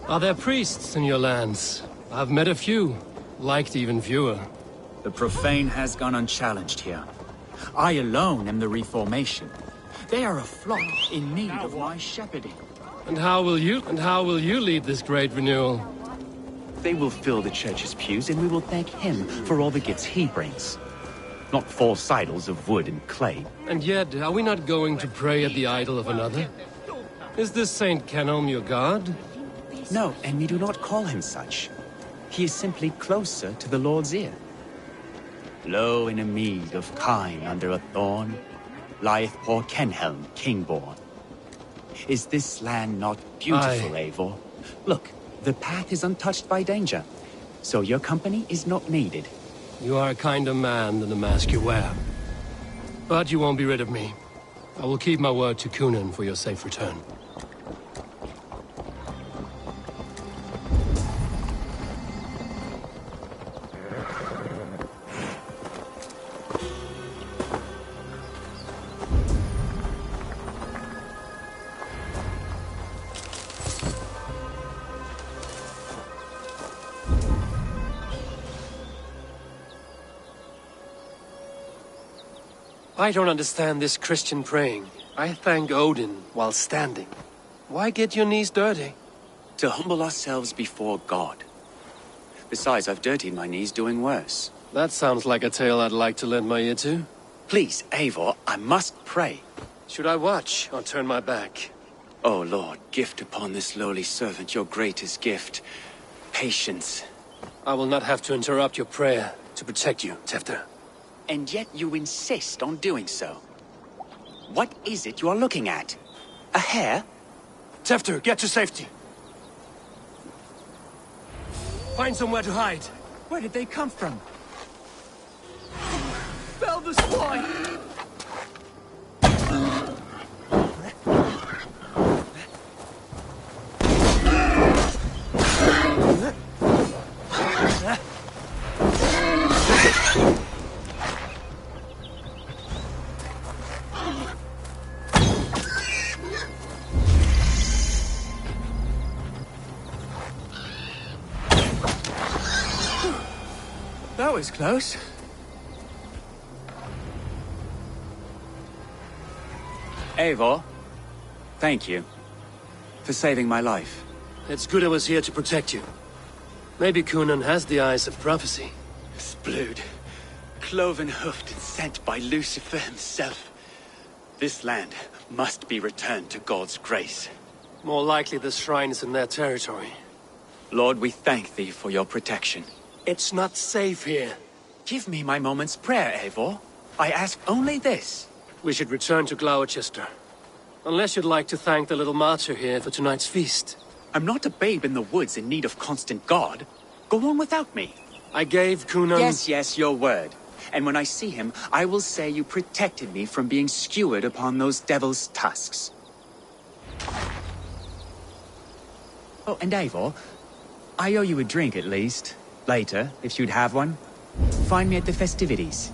Are there priests in your lands? I've met a few, liked even fewer. The profane has gone unchallenged here. I alone am the reformation. They are a flock in need of my shepherding. And how will you lead this great renewal? They will fill the church's pews, and we will thank him for all the gifts he brings. Not false idols of wood and clay. And yet, are we not going to pray at the idol of another? Is this Saint Kenelm your god? No, and we do not call him such. He is simply closer to the Lord's ear. Lo, in a mead of kine under a thorn, lieth poor Kenhelm, king-born. Is this land not beautiful, Eivor? Look, the path is untouched by danger, so your company is not needed. You are a kinder man than the mask you wear. But you won't be rid of me. I will keep my word to Kunan for your safe return. I don't understand this Christian praying. I thank Odin while standing. Why get your knees dirty? To humble ourselves before God. Besides, I've dirtied my knees doing worse. That sounds like a tale I'd like to lend my ear to. Please, Eivor, I must pray. Should I watch or turn my back? O Lord, gift upon this lowly servant your greatest gift. Patience. I will not have to interrupt your prayer to protect you, Tefter. And yet you insist on doing so. What is it you are looking at? A hare? Tefter, get to safety. Find somewhere to hide. Where did they come from? Fell the swine! That was close. Eivor, thank you for saving my life. It's good I was here to protect you. Maybe Kunan has the eyes of prophecy. Blood, cloven-hoofed and sent by Lucifer himself. This land must be returned to God's grace. More likely the shrine is in their territory. Lord, we thank thee for your protection. It's not safe here. Give me my moment's prayer, Eivor. I ask only this. We should return to Gloucester. Unless you'd like to thank the little martyr here for tonight's feast. I'm not a babe in the woods in need of constant guard. Go on without me. I gave Kunan... Yes, your word. And when I see him, I will say you protected me from being skewered upon those devil's tusks. Oh, and Eivor, I owe you a drink at least. Later, if you'd have one. Find me at the festivities.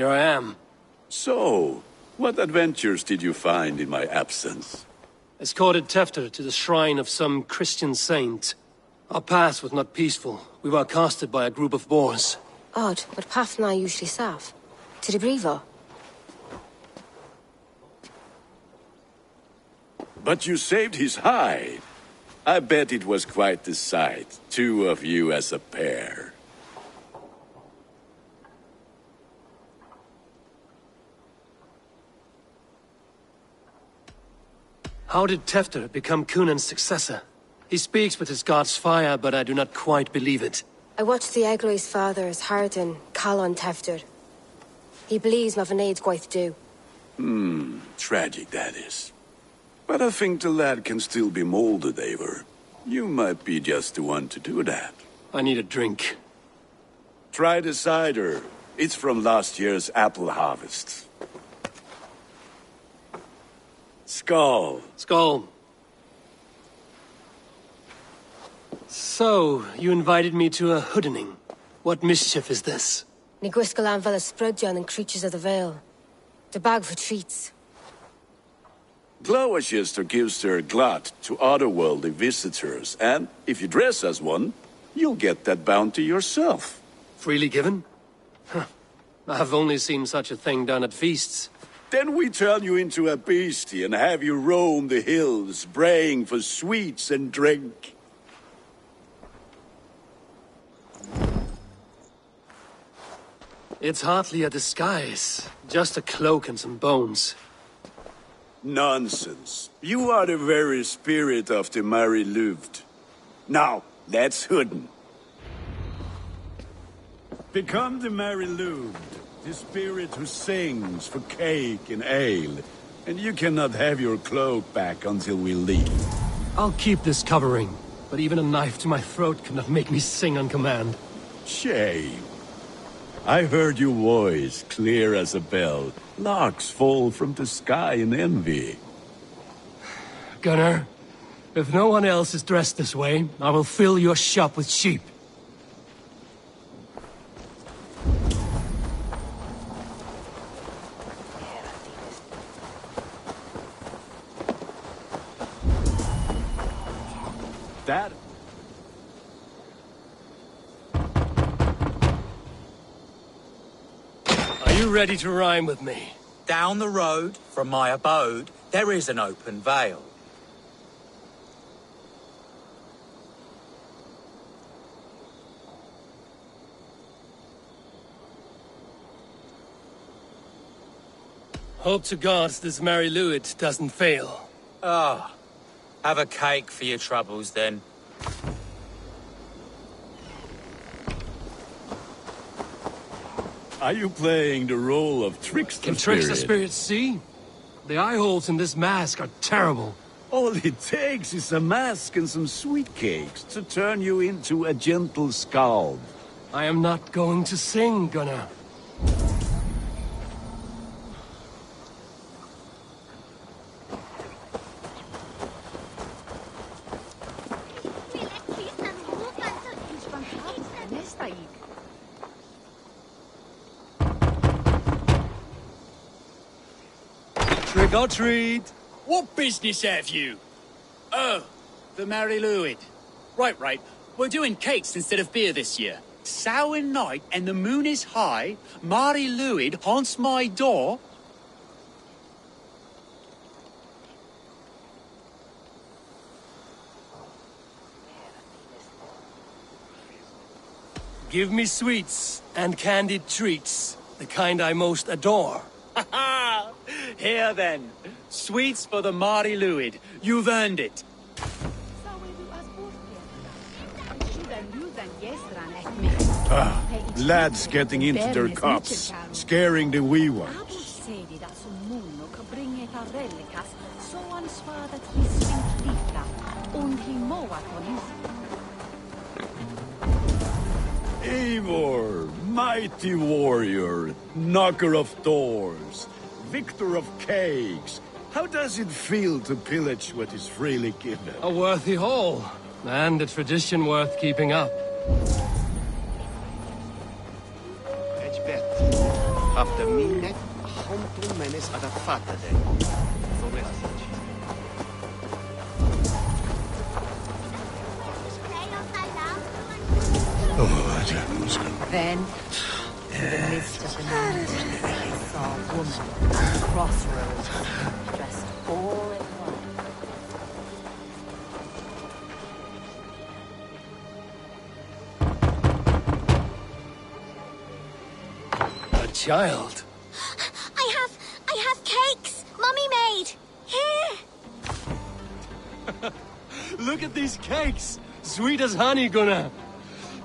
Here I am. So, what adventures did you find in my absence? Escorted Tefter to the shrine of some Christian saint. Our path was not peaceful. We were accosted by a group of boars. Odd, but path na usually safe. To the Brivo. But you saved his hide. I bet it was quite the sight, two of you as a pair. How did Tefter become Cunan's successor? He speaks with his god's fire, but I do not quite believe it. I watched the Egloi's father as Harden call on Tefter. He believes Mavanaid's quite do. Tragic that is. But I think the lad can still be molded, Eivor. You might be just the one to do that. I need a drink. Try the cider. It's from last year's apple harvest. Skull. Skull. So, you invited me to a hoodening. What mischief is this? Ni gwisgalan fel ysbrydion and creatures of the Vale. The bag for treats. Gloucester gives their glut to otherworldly visitors, and if you dress as one, you'll get that bounty yourself. Freely given? Huh. I have only seen such a thing done at feasts. Then we turn you into a beastie and have you roam the hills, braying for sweets and drink. It's hardly a disguise. Just a cloak and some bones. Nonsense. You are the very spirit of the Mary Louved. Now, let's hooden. Become the Mary Louved, the spirit who sings for cake and ale. And you cannot have your cloak back until we leave. I'll keep this covering, but even a knife to my throat cannot make me sing on command. Shame. I heard your voice clear as a bell. Larks fall from the sky in envy. Gunnar, if no one else is dressed this way, I will fill your shop with sheep. That... Are you ready to rhyme with me? Down the road from my abode, there is an open vale. Hope to God this Mary Lewit doesn't fail. Ah, have a cake for your troubles then. Are you playing the role of trickster Can spirit? trickster spirits see? The eye holes in this mask are terrible. All it takes is a mask and some sweet cakes to turn you into a gentle skald. I am not going to sing, Gunnar. Trick or treat! What business have you? Oh, the Mary Lewid. Right. We're doing cakes instead of beer this year. Samhain night and the moon is high. Mary Lewid haunts my door. Give me sweets and candied treats, the kind I most adore. Ha ha! Here then, sweets for the Mary Lewid. You've earned it. Lads getting into their cups, scaring the wee ones. Eivor, mighty warrior, knocker of doors, victor of cakes. How does it feel to pillage what is freely given? A worthy haul, and a tradition worth keeping up. After minnet, a huntul menes ad a fata de. Then, in the midst of the night, they saw a woman at a crossroads, dressed all in white. A child? I have cakes Mummy made. Here. Look at these cakes! Sweet as honey, Gunnar!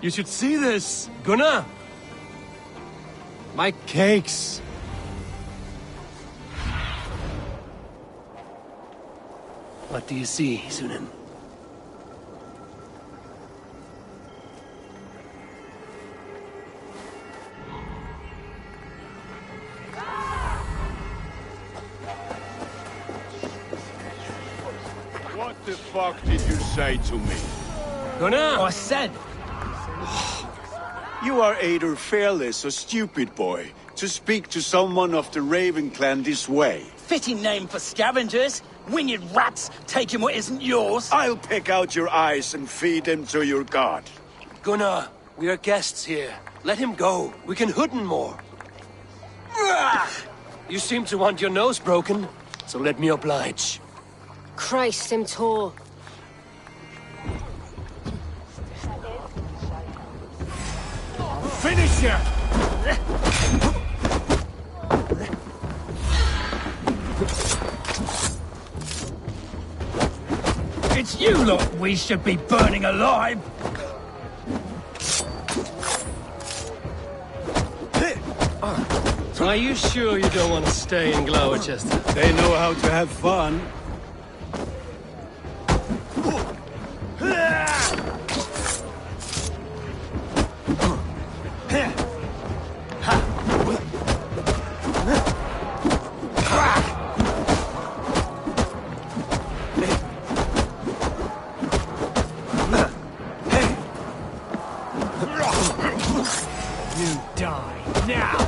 You should see this! Gunnar! My cakes! What do you see, Sunan? What the fuck did you say to me? Gunnar! I said... You are either fearless or stupid, boy, to speak to someone of the Raven clan this way. Fitting name for scavengers. Winged rats taking what isn't yours. I'll pick out your eyes and feed them to your god. Gunnar, we are guests here. Let him go. We can hoot him more. You seem to want your nose broken, so let me oblige. Christ, him tall. Finish ya! It's you lot we should be burning alive! Are you sure you don't want to stay in Gloucester? They know how to have fun. You die now!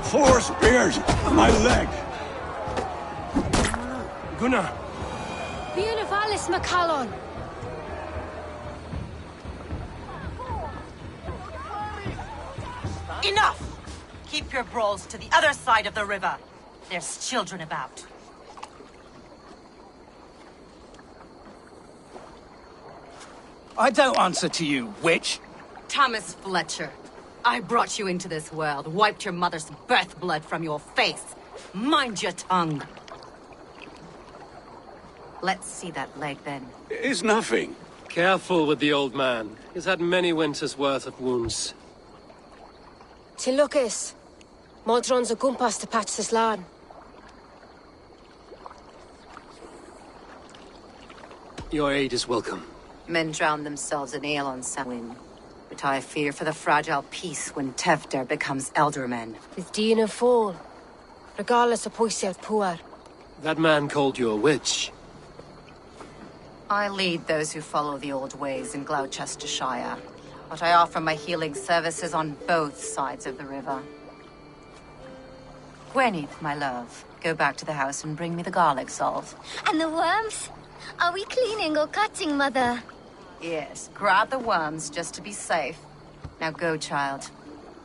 Four spears on my leg. Gunnar! Bionavalis Macallon! Enough! Keep your brawls to the other side of the river. There's children about. I don't answer to you, witch. Thomas Fletcher, I brought you into this world, wiped your mother's birth blood from your face. Mind your tongue. Let's see that leg, then. It's nothing. Careful with the old man. He's had many winters' worth of wounds. Till Lucas. Modron's a gumpas to patch this land. Your aid is welcome. Men drown themselves in ale on Samhain. But I fear for the fragile peace when Tevder becomes eldermen. With Dean and fall. Regardless of Poisiat Puar. That man called you a witch. I lead those who follow the old ways in Gloucestershire. But I offer my healing services on both sides of the river. Gwyneth, my love, go back to the house and bring me the garlic salve. And the worms? Are we cleaning or cutting, Mother? Yes, grab the worms just to be safe. Now go, child.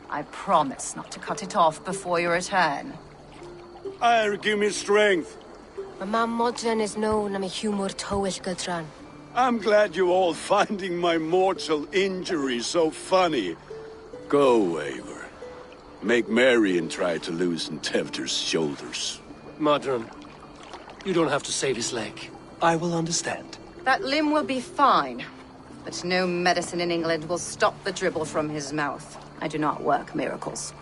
I promise not to cut it off before you return. Give me strength. My mam Modron is known am a humor towish gudran. I'm glad you're all finding my mortal injury so funny. Go, Eivor. Make merry and try to loosen Tevder's shoulders. Modron, you don't have to save his leg. I will understand. That limb will be fine. But no medicine in England will stop the dribble from his mouth. I do not work miracles.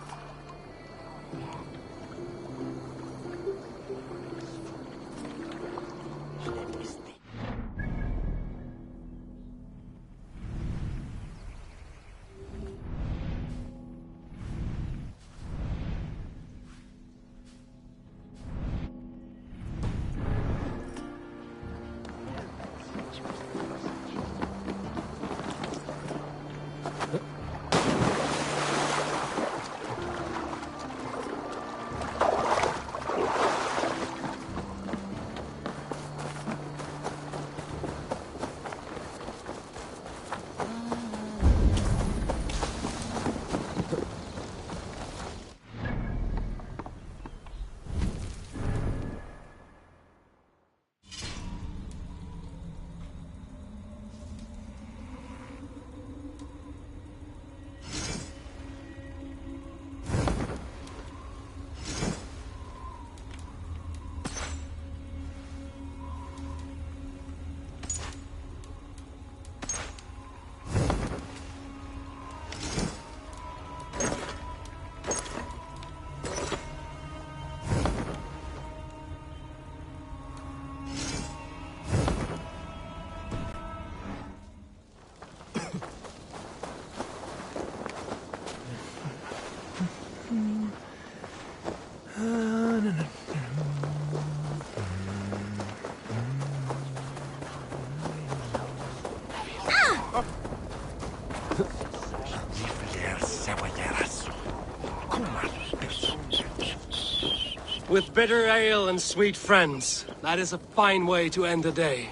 With bitter ale and sweet friends, that is a fine way to end the day.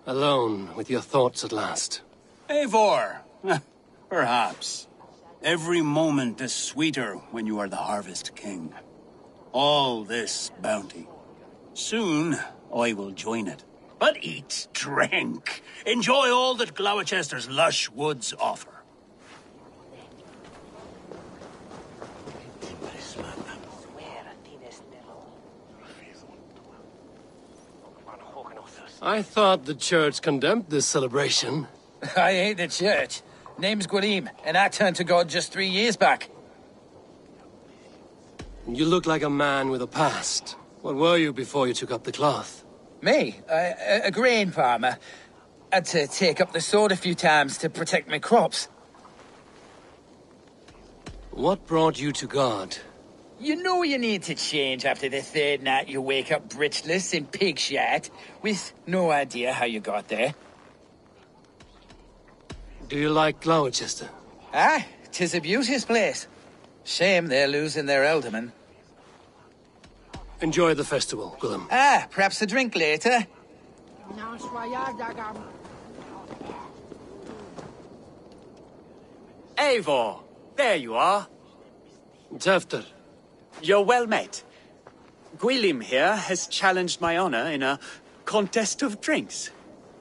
Alone with your thoughts at last. Eivor! Perhaps. Every moment is sweeter when you are the Harvest King. All this bounty. Soon, I will join it. But eat, drink, enjoy all that Gloucester's lush woods offer. I thought the church condemned this celebration. I hate the church. Name's Gwalim, and I turned to God just 3 years back. You look like a man with a past. What were you before you took up the cloth? Me? A grain farmer. Had to take up the sword a few times to protect my crops. What brought you to God? You know you need to change after the third night you wake up breechless in pig shit, with no idea how you got there. Do you like Gloucester? Aye, 'tis a beauteous place. Shame they're losing their alderman. Enjoy the festival, Gwilym. Ah, perhaps a drink later. Eivor, there you are. Tefter. You're well met. Gwilym here has challenged my honor in a contest of drinks.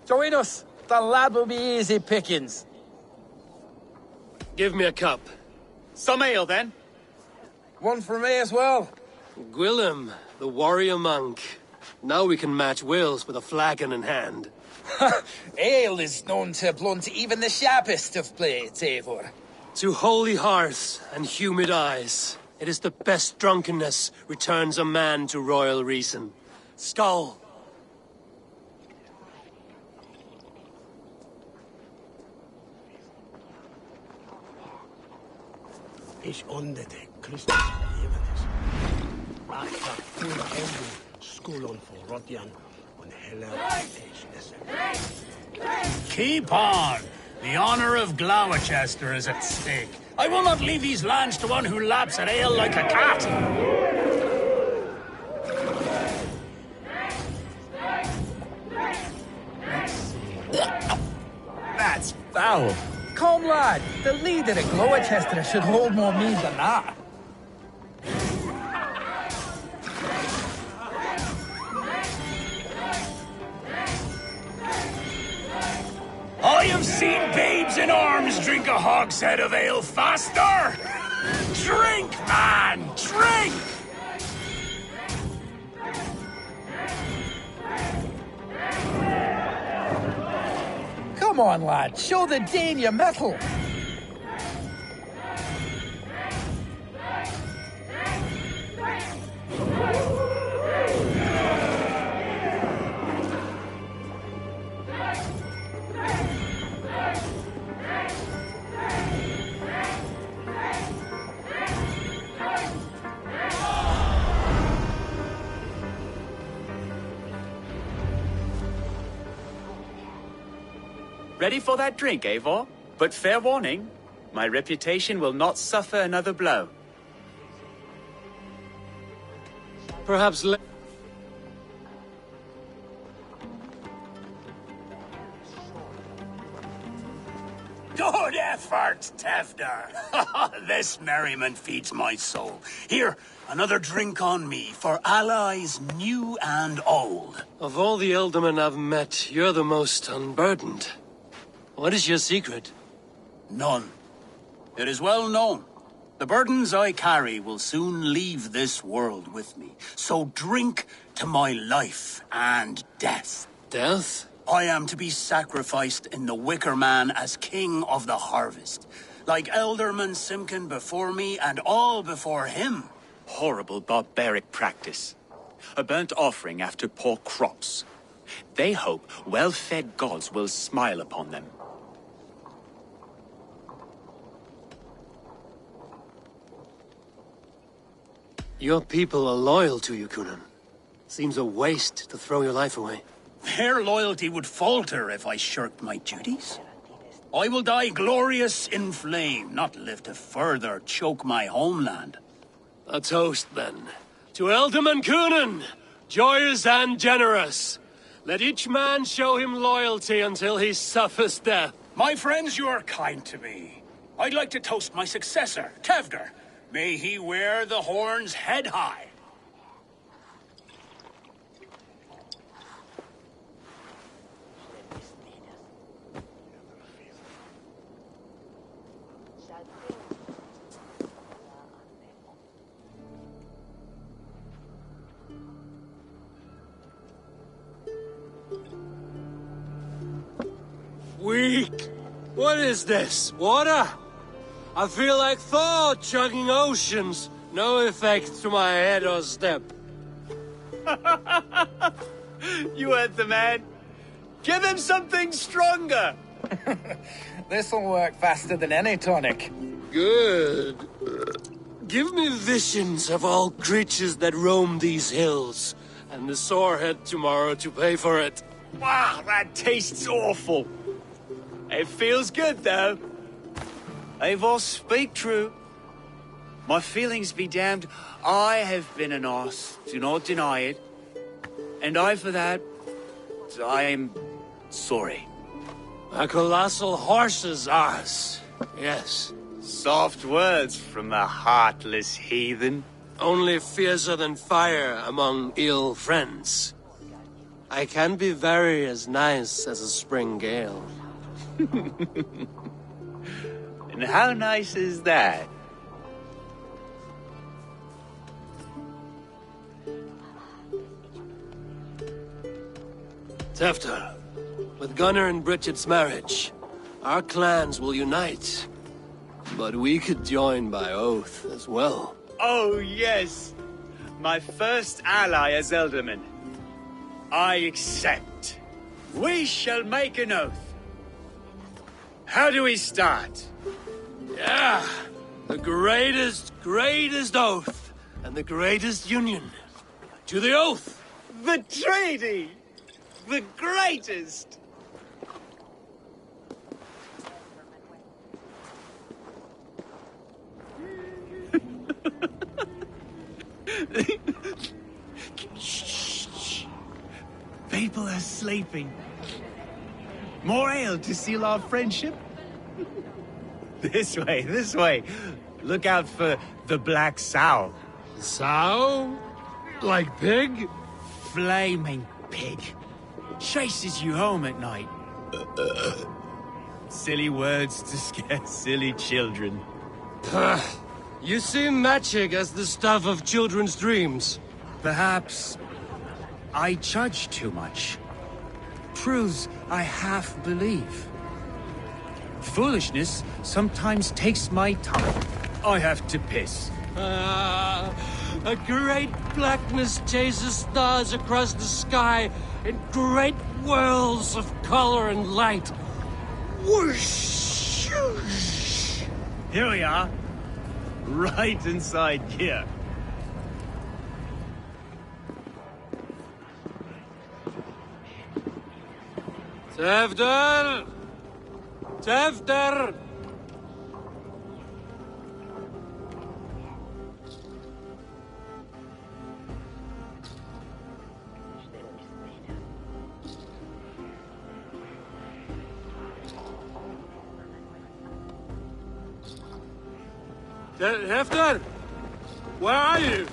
Join us. The lad will be easy pickings. Give me a cup. Some ale, then. One for me as well. Gwilym, the warrior monk. Now we can match wills with a flagon in hand. Ale is known to blunt even the sharpest of blades, Eivor. To holy hearths and humid eyes, it is the best drunkenness returns a man to royal reason. Skull. Ich onder de Christus levendes. Achter full Ende, skolon for Rodian, und heller Keep on! The honor of Gloucester is at stake. I will not leave these lands to one who laps at ale like a cat. That's foul. Come, lad. The leader of Gloucester should hold more mead than that. I have seen babes in arms drink a hogshead of ale faster! Drink, man! Drink! Come on, lad. Show the Dane your mettle. Ready for that drink, Eivor? But fair warning, my reputation will not suffer another blow. Perhaps Good effort, Tefter. This merriment feeds my soul. Here, another drink on me for allies new and old. of all the ealdormen I've met, you're the most unburdened. What is your secret? None. It is well known. The burdens I carry will soon leave this world with me. So drink to my life and death. Death? I am to be sacrificed in the Wicker Man as king of the harvest. Like Elderman Simkin before me and all before him. Horrible barbaric practice. A burnt offering after poor crops. They hope well-fed gods will smile upon them. Your people are loyal to you, Kunan. Seems a waste to throw your life away. Their loyalty would falter if I shirked my duties. I will die glorious in flame, not live to further choke my homeland. A toast, then. To Ealdorman Kunan, joyous and generous. Let each man show him loyalty until he suffers death. My friends, you are kind to me. I'd like to toast my successor, Tevder. May he wear the horns head high. Weak! What is this? Water? I feel like Thor chugging oceans. No effect to my head or step. You heard the man. Give him something stronger. This'll work faster than any tonic. Good. Give me visions of all creatures that roam these hills, and the sorehead tomorrow to pay for it. Wow, that tastes awful. It feels good, though. Eivor, speak true. My feelings be damned. I have been an arse, do not deny it. And I, for that, I am sorry. A colossal horse's arse, yes. Soft words from a heartless heathen. Only fiercer than fire among ill friends. I can be very as nice as a spring gale. And how nice is that? Tefter, with Gunnar and Bridget's marriage, our clans will unite. But we could join by oath as well. Oh, yes. My first ally as Ealdorman. I accept. We shall make an oath. How do we start? Yeah, the greatest oath, and the greatest union. To the oath! The treaty! The greatest! Shh. People are sleeping. More ale to seal our friendship? This way. Look out for the black sow. Sow? Like pig? Flaming pig. Chases you home at night. Silly words to scare silly children. You see magic as the stuff of children's dreams. Perhaps I judge too much. Truths I half believe. Foolishness sometimes takes my time. I have to piss. A great blackness chases stars across the sky in great whirls of color and light. Whoosh! Here we are. Right inside here. Tefder! Tefder! Tefder! Where are you?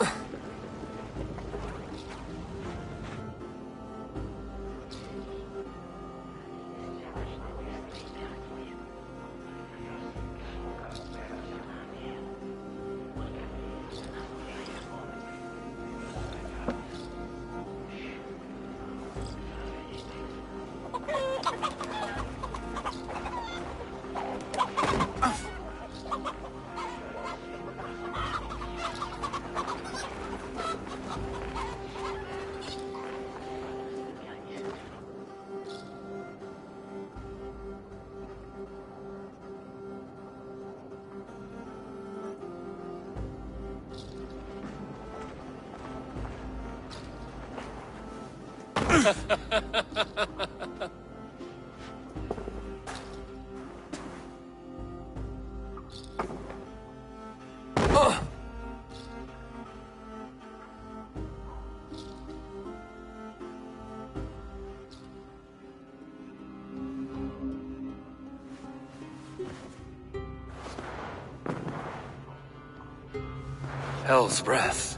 Hell's breath.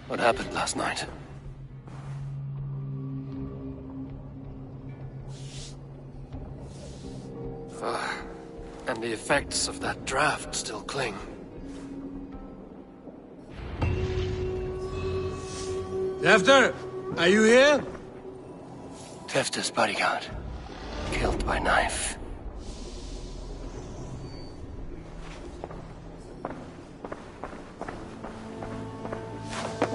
What happened last night? And the effects of that draft still cling. Tefter, are you here? Tefter's bodyguard. Killed by knife.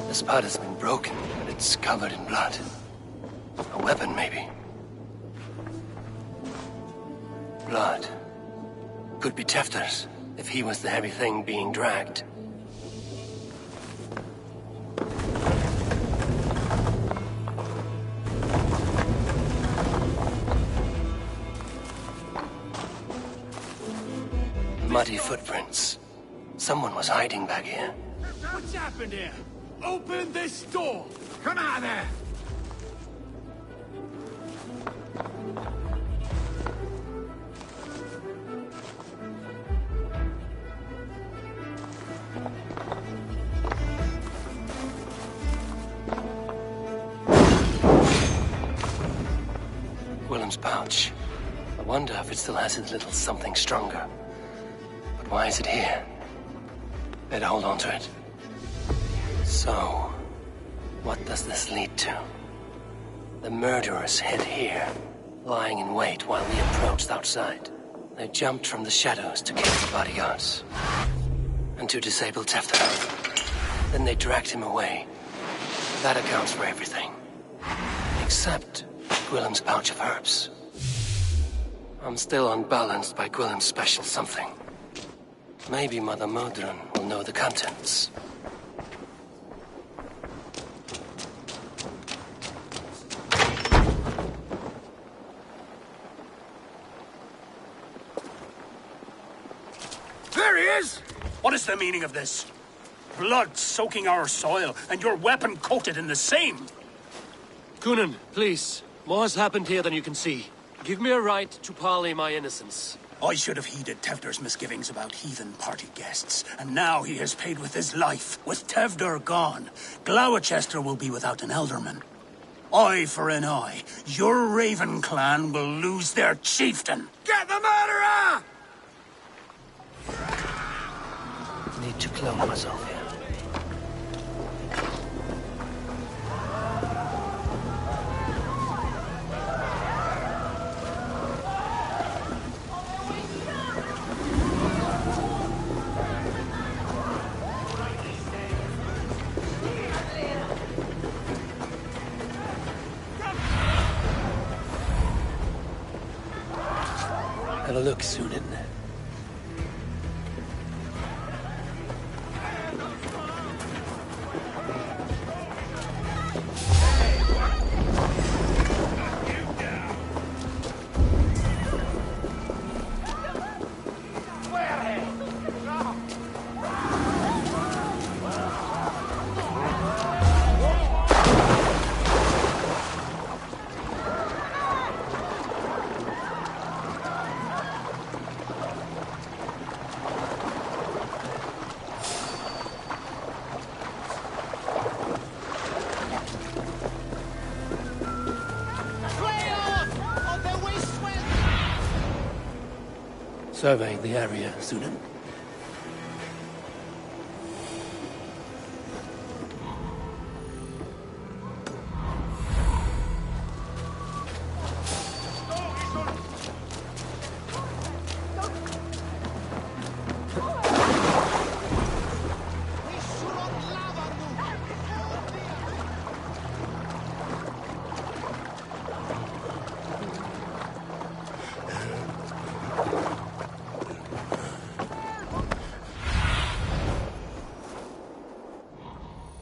The spud has been broken, but it's covered in blood. A weapon, maybe. Blood. Could be Tefter's, if he was the heavy thing being dragged. Muddy footprints. Someone was hiding back here. What's happened here? Open this door! Come out of there! Willem's pouch. I wonder if it still has his little something stronger. But why is it here? Better hold on to it. So, what does this lead to? The murderers hid here, lying in wait while we approached outside. They jumped from the shadows to kill the bodyguards. And to disable Tefter. Then they dragged him away. That accounts for everything. Except Gwillem's pouch of herbs. I'm still unbalanced by Gwillem's special something. Maybe Mother Modron will know the contents. There he is! What is the meaning of this? Blood soaking our soil, and your weapon coated in the same! Kunin, please. More has happened here than you can see. Give me a right to parley my innocence. I should have heeded Tevder's misgivings about heathen party guests, and now he has paid with his life. With Tevder gone, Gloucester will be without an ealdorman. Eye for an eye. Your Raven clan will lose their chieftain. Get the murderer! Need to clone myself here. Have a look, Sunan. Survey the area, Sunan.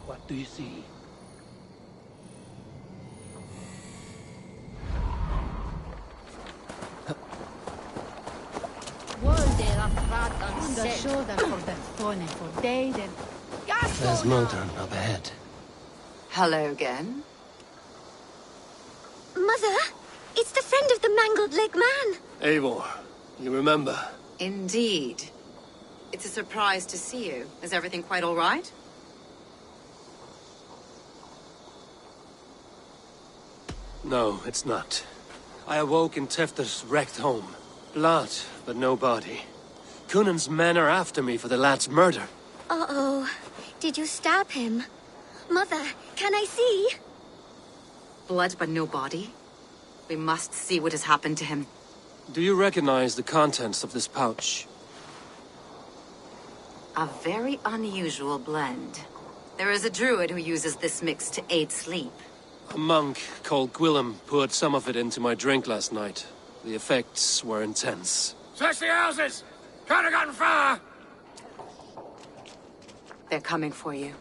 What do you see? On the shoulder for the thorn and for Daden. There's Modern up ahead. Hello again. Mother, it's the friend of the mangled leg man. Eivor, you remember? Indeed. It's a surprise to see you. Is everything quite all right? No, it's not. I awoke in Tefter's wrecked home. Blood, but no body. Cunan's men are after me for the lad's murder. Uh-oh. Did you stab him? Mother, can I see? Blood but no body? We must see what has happened to him. Do you recognize the contents of this pouch? A very unusual blend. There is a druid who uses this mix to aid sleep. A monk called Gwillem poured some of it into my drink last night. The effects were intense. Search the houses! Can't have gotten far! They're coming for you.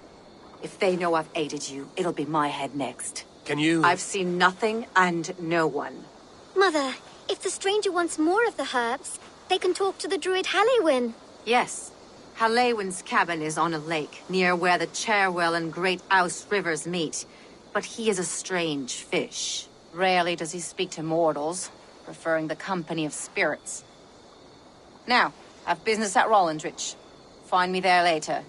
If they know I've aided you, it'll be my head next. Can you... I've seen nothing and no one. Mother, if the stranger wants more of the herbs, they can talk to the druid Halewyn. Yes. Halewyn's cabin is on a lake, near where the Cherwell and Great Ouse rivers meet. But he is a strange fish. Rarely does he speak to mortals, preferring the company of spirits. Now, I've business at Rollindrich. Find me there later.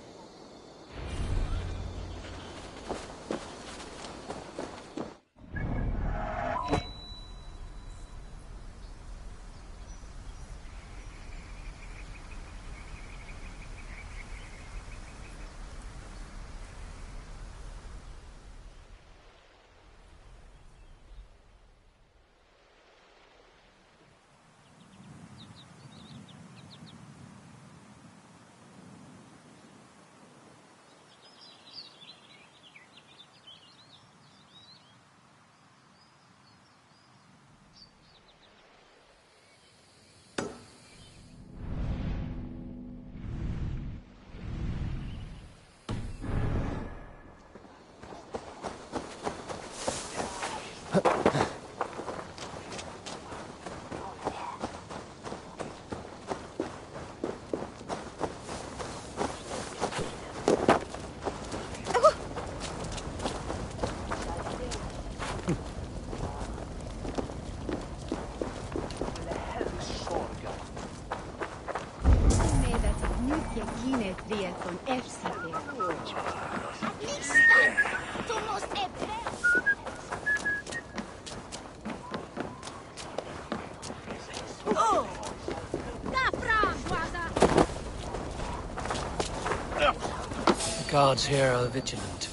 The guards here are vigilant.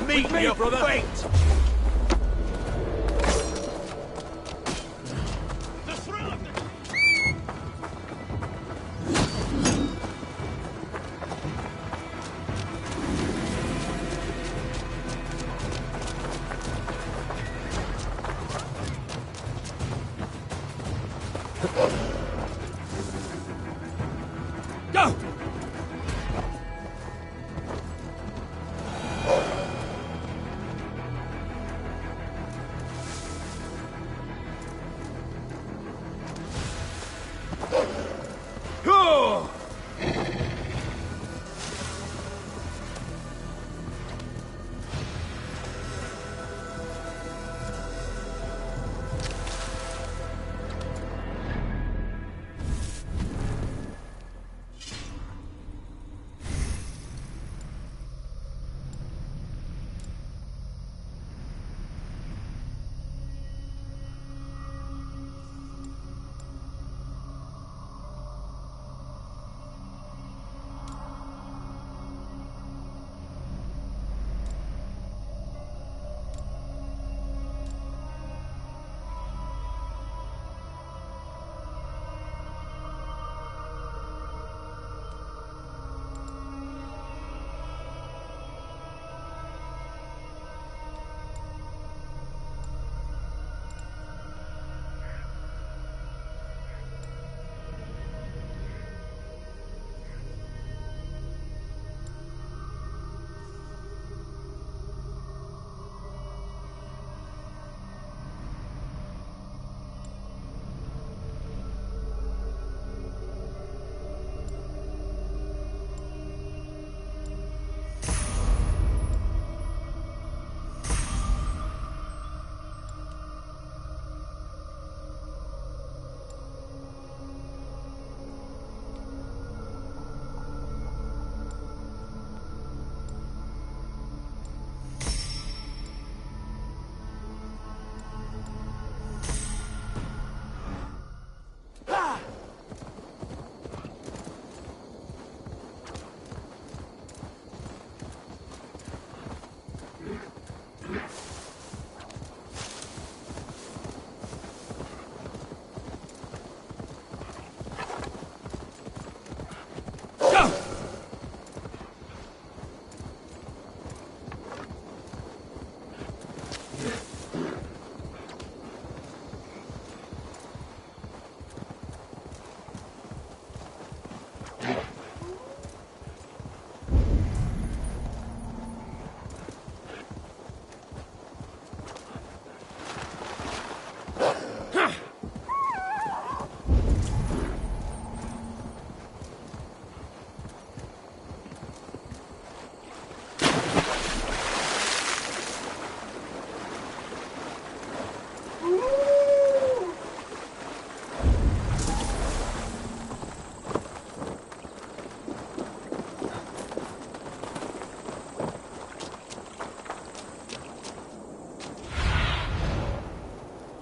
Meet me, brother! Wait! Go! Go!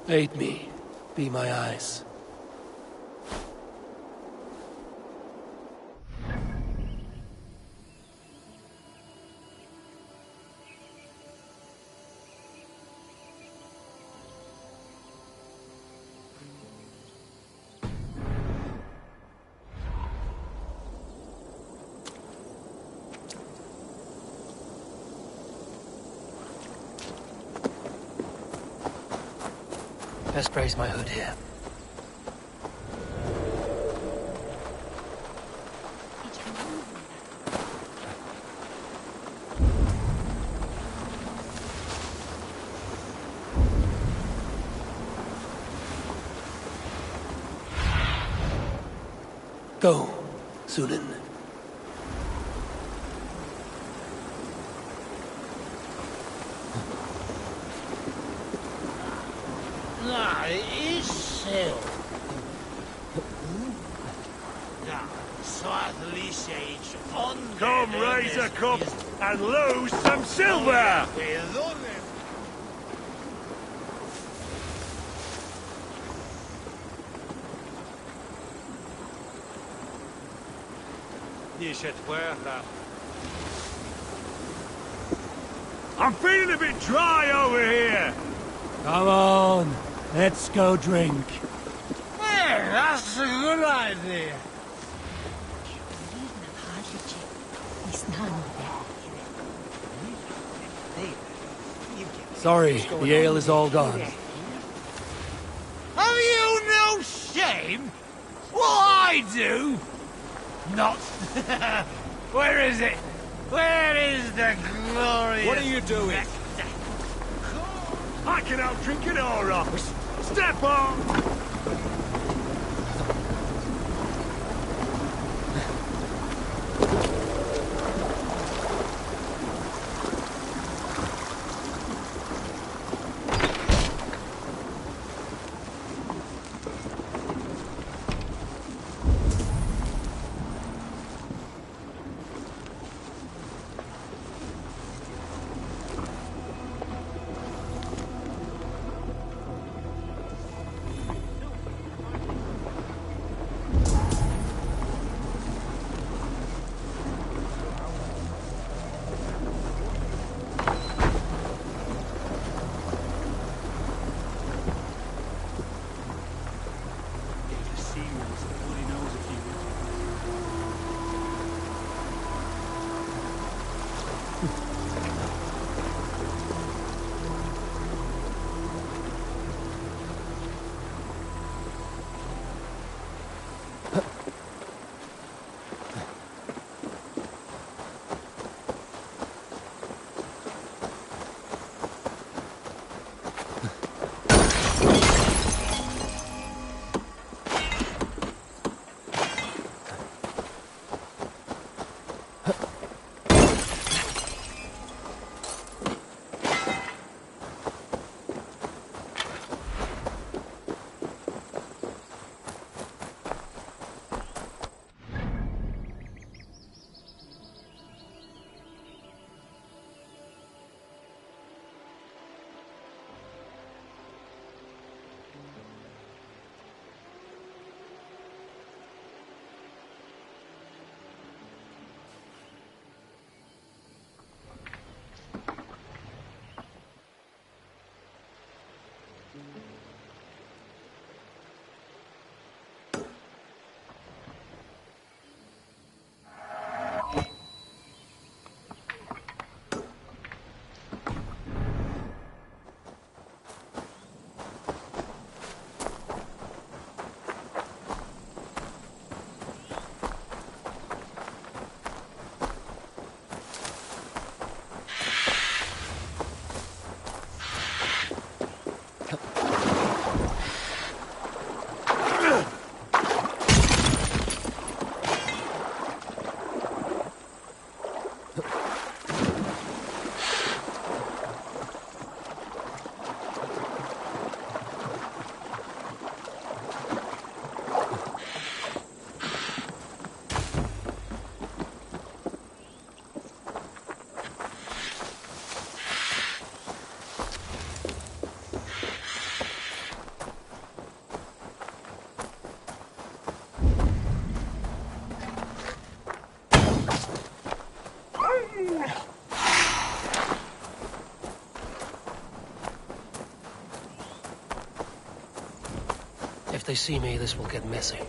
Aid me. Be my eyes. Best raise my hood here. Go, Sunan. Nej, isel. Ja, Swartlisage on. Come, raise a cup and lose some silver! I'm feeling a bit dry over here. Come on, let's go drink. Yeah, that's a good idea. Sorry, the ale is all gone. Have you no shame? Well, I do. Not. Where is it? Where is the glorious... What are you doing? I can out-drink it all off. Step on! If they see me, this will get messy.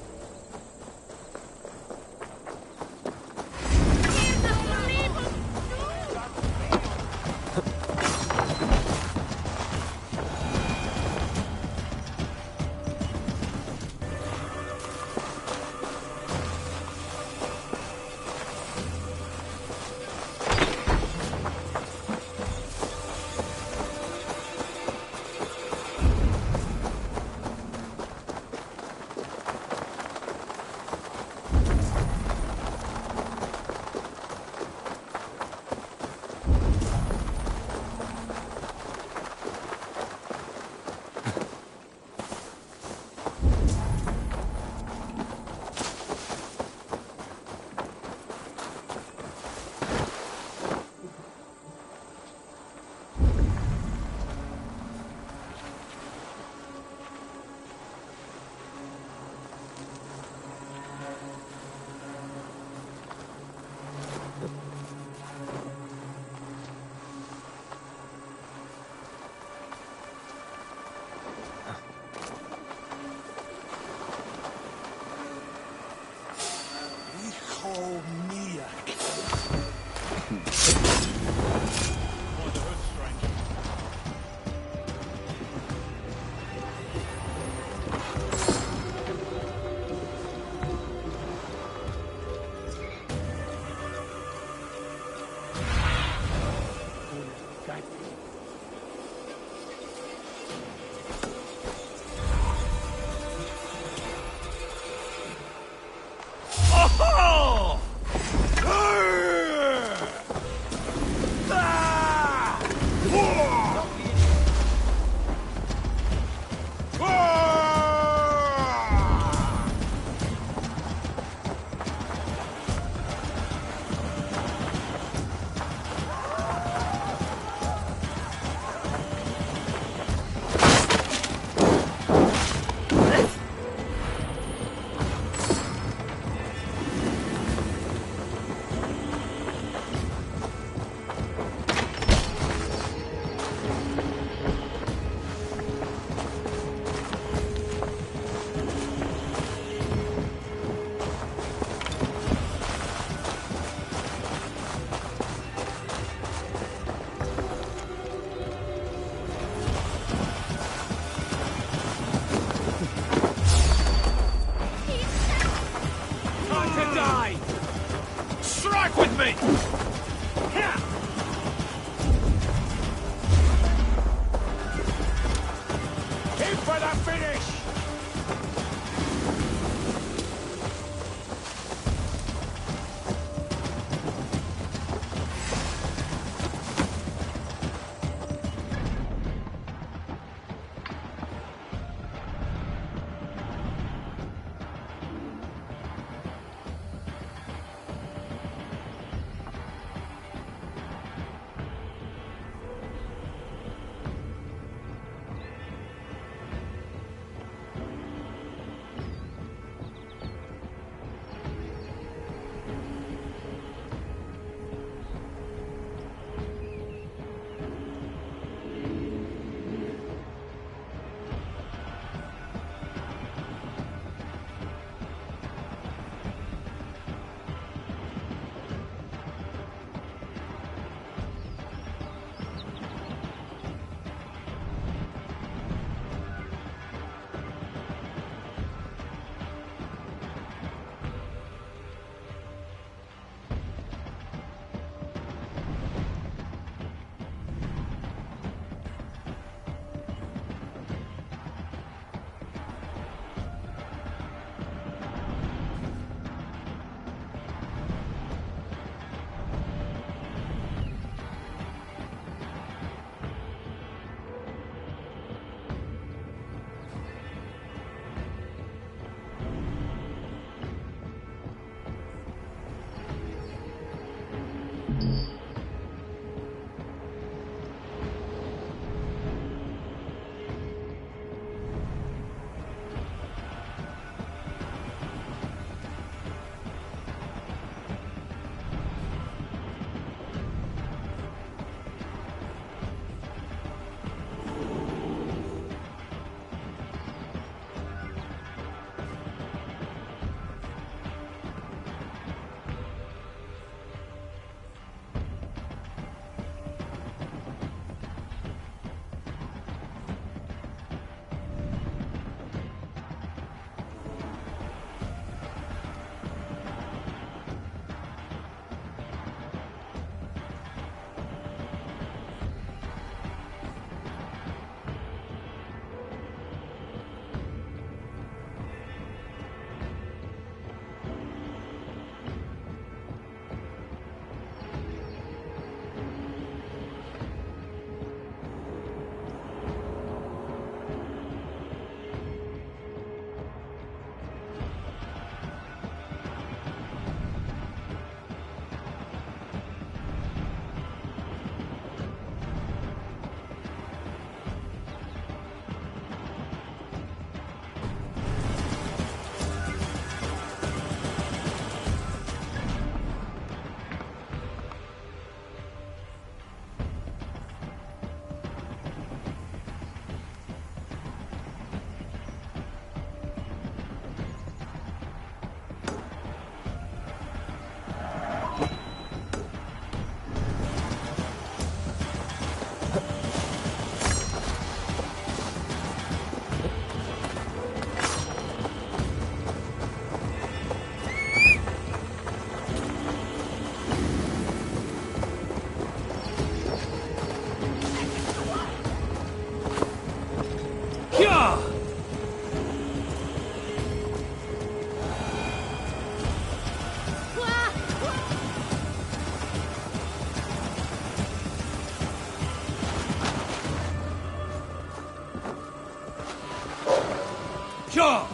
Sure!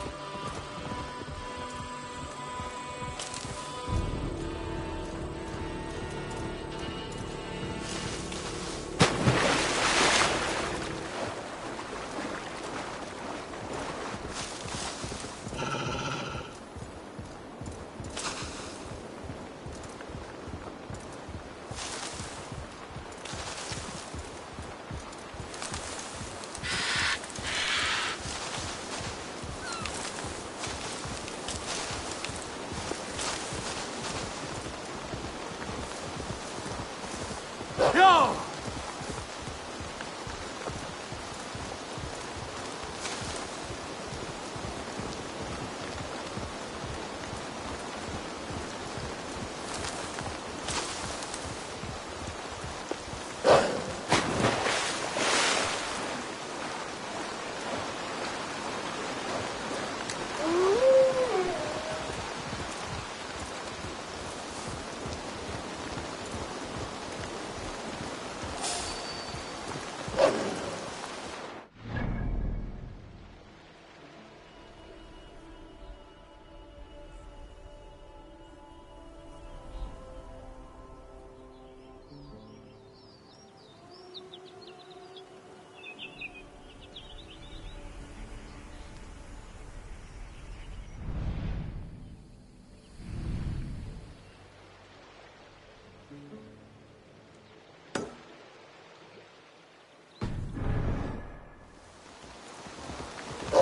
Yo!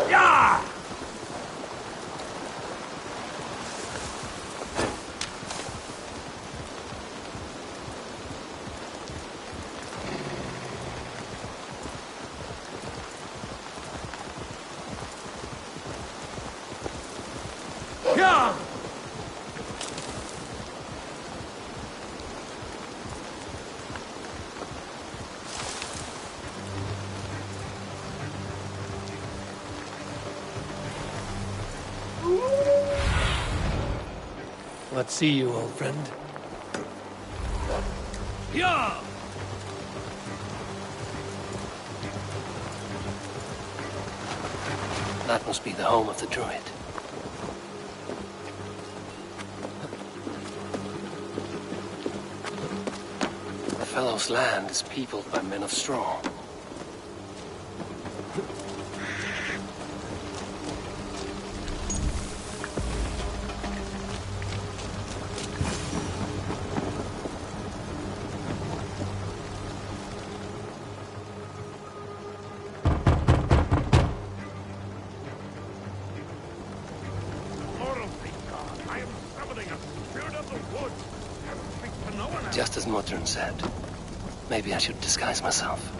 Yeah! Yeah! Let's see you, old friend. Yeah! That must be the home of the druid. The fellow's land is peopled by men of straw. Just as Modron said. Maybe I should disguise myself.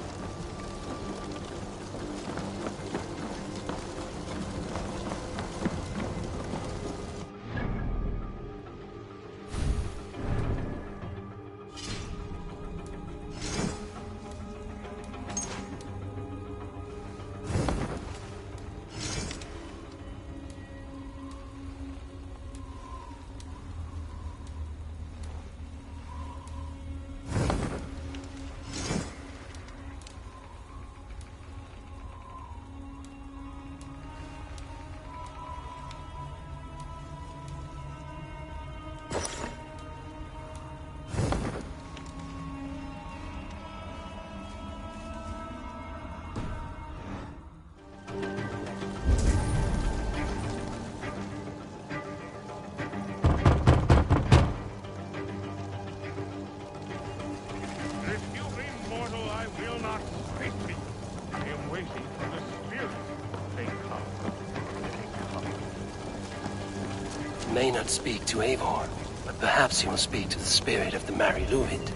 May not speak to Eivor, but perhaps he will speak to the spirit of the Mari Luid.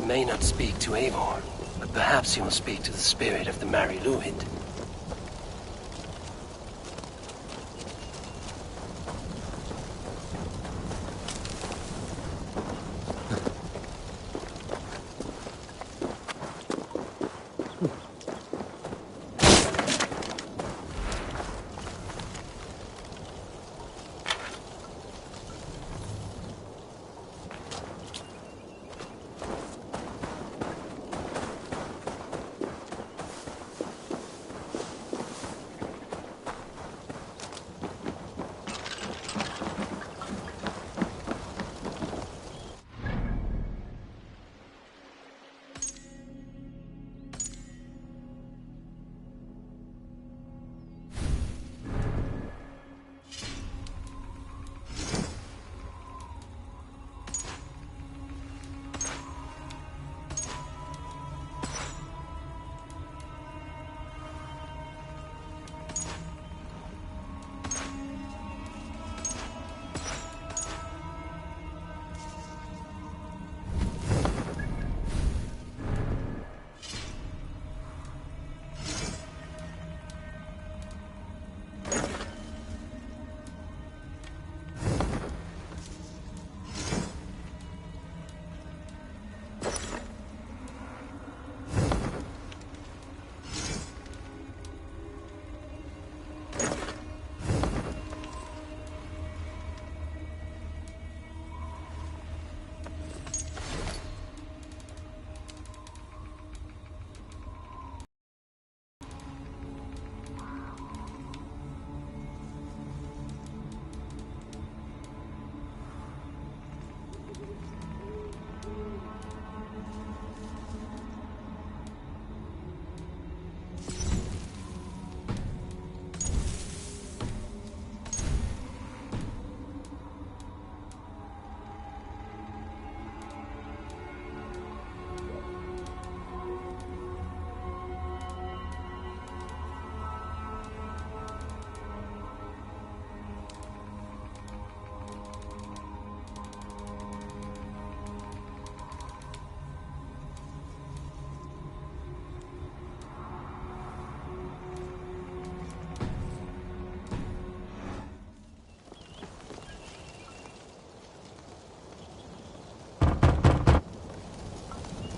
He may not speak to Eivor, but perhaps he will speak to the spirit of the Mari Luid.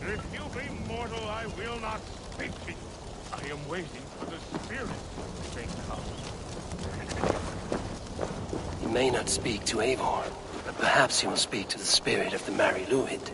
If you be mortal, I will not speak to you. I am waiting for the spirit to come. He may not speak to Eivor, but perhaps he will speak to the spirit of the Mari Luid.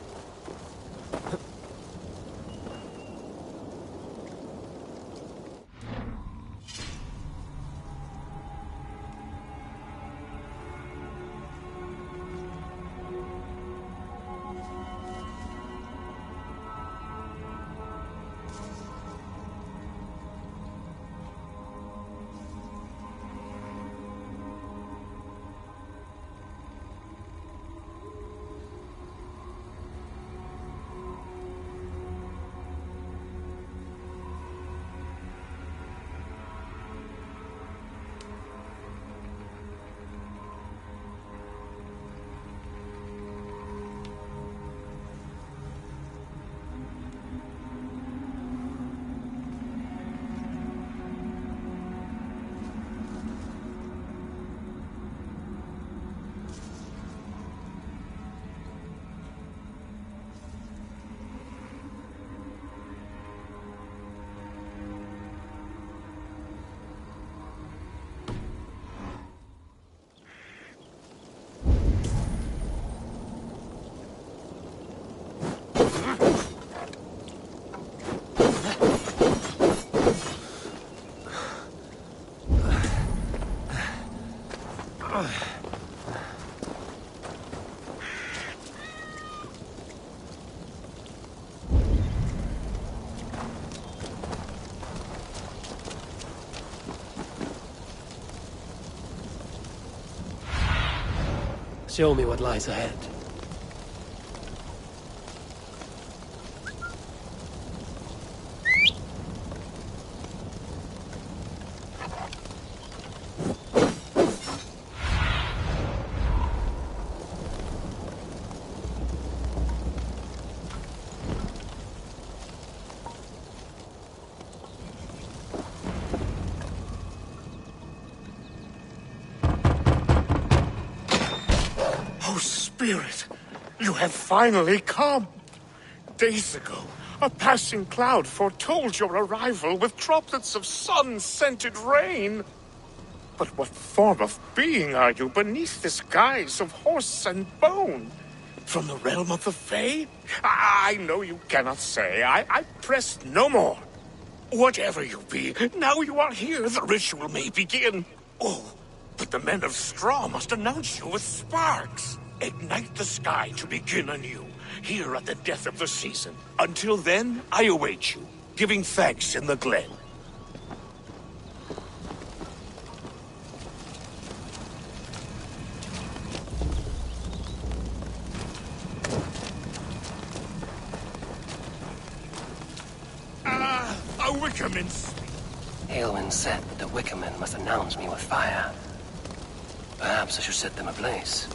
Show me what lies ahead. Spirit, you have finally come. Days ago, a passing cloud foretold your arrival with droplets of sun-scented rain. But what form of being are you beneath this guise of horse and bone? From the realm of the Fae? I know you cannot say. I press no more. Whatever you be, now you are here, the ritual may begin. Oh, but the men of straw must announce you with sparks. Ignite the sky to begin anew, here at the death of the season. Until then, I await you, giving thanks in the glen. A Wickerman. Aelwyn said that the Wickermen must announce me with fire. Perhaps I should set them ablaze.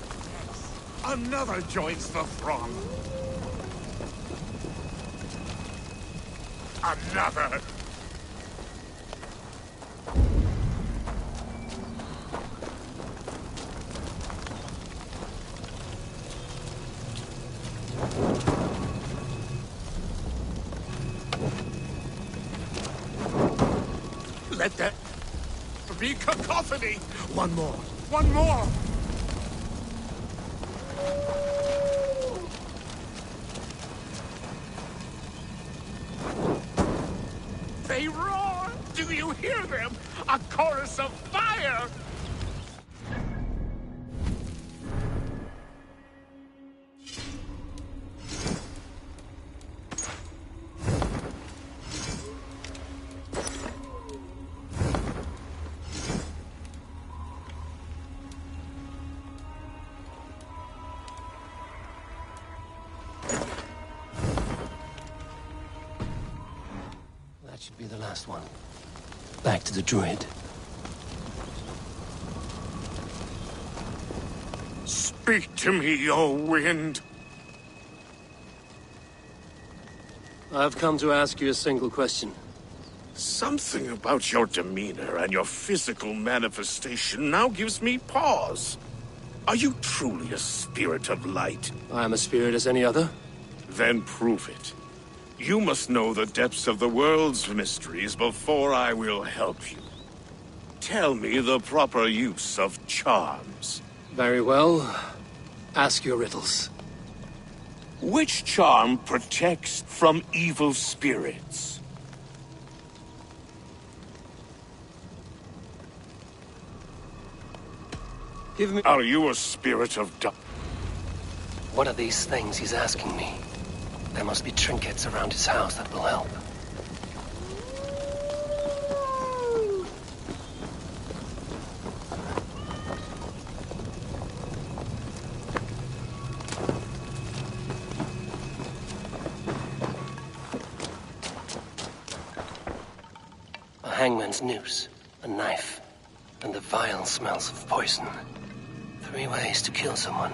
Another joins the throng. Another. Let that be cacophony. One more. One more. They roar! Do you hear them? A chorus of fire! That should be the last one. Back to the druid. Speak to me, O wind. I've come to ask you a single question. Something about your demeanor and your physical manifestation now gives me pause. Are you truly a spirit of light? I am a spirit as any other. Then prove it. You must know the depths of the world's mysteries before I will help you. Tell me the proper use of charms. Very well. Ask your riddles. Which charm protects from evil spirits? Give me... Are you a spirit of What are these things he's asking me? There must be trinkets around his house that will help. A hangman's noose, a knife, and the vile smells of poison. 3 ways to kill someone.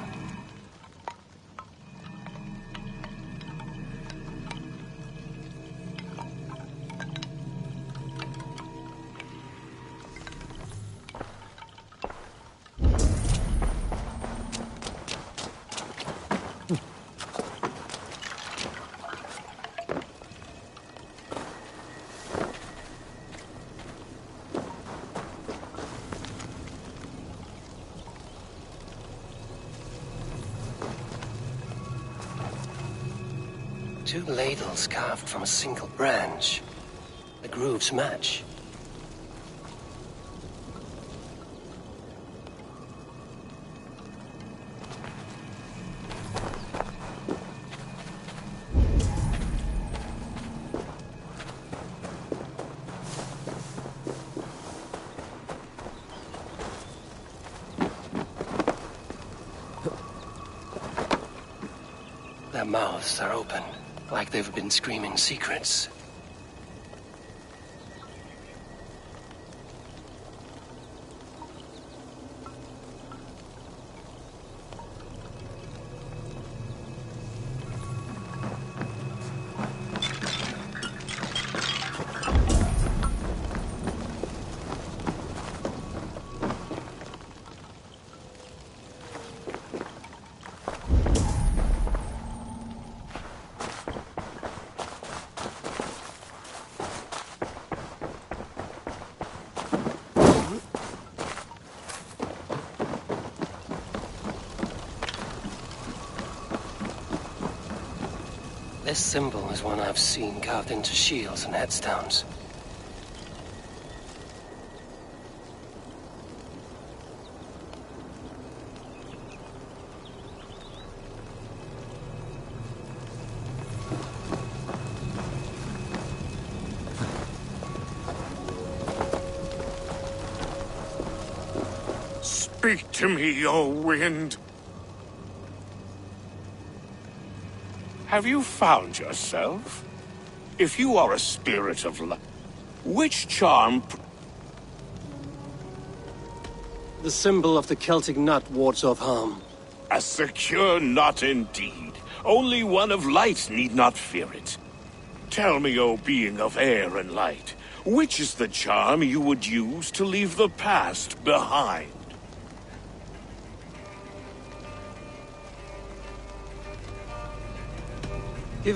Two ladles carved from a single branch. The grooves match. Their mouths are open. Like they've been screaming secrets. This symbol is one I've seen carved into shields and headstones. Speak to me, O wind. Have you found yourself? If you are a spirit of light, which charm... The symbol of the Celtic nut wards off harm. A secure knot indeed. Only one of light need not fear it. Tell me, O being of air and light, which is the charm you would use to leave the past behind?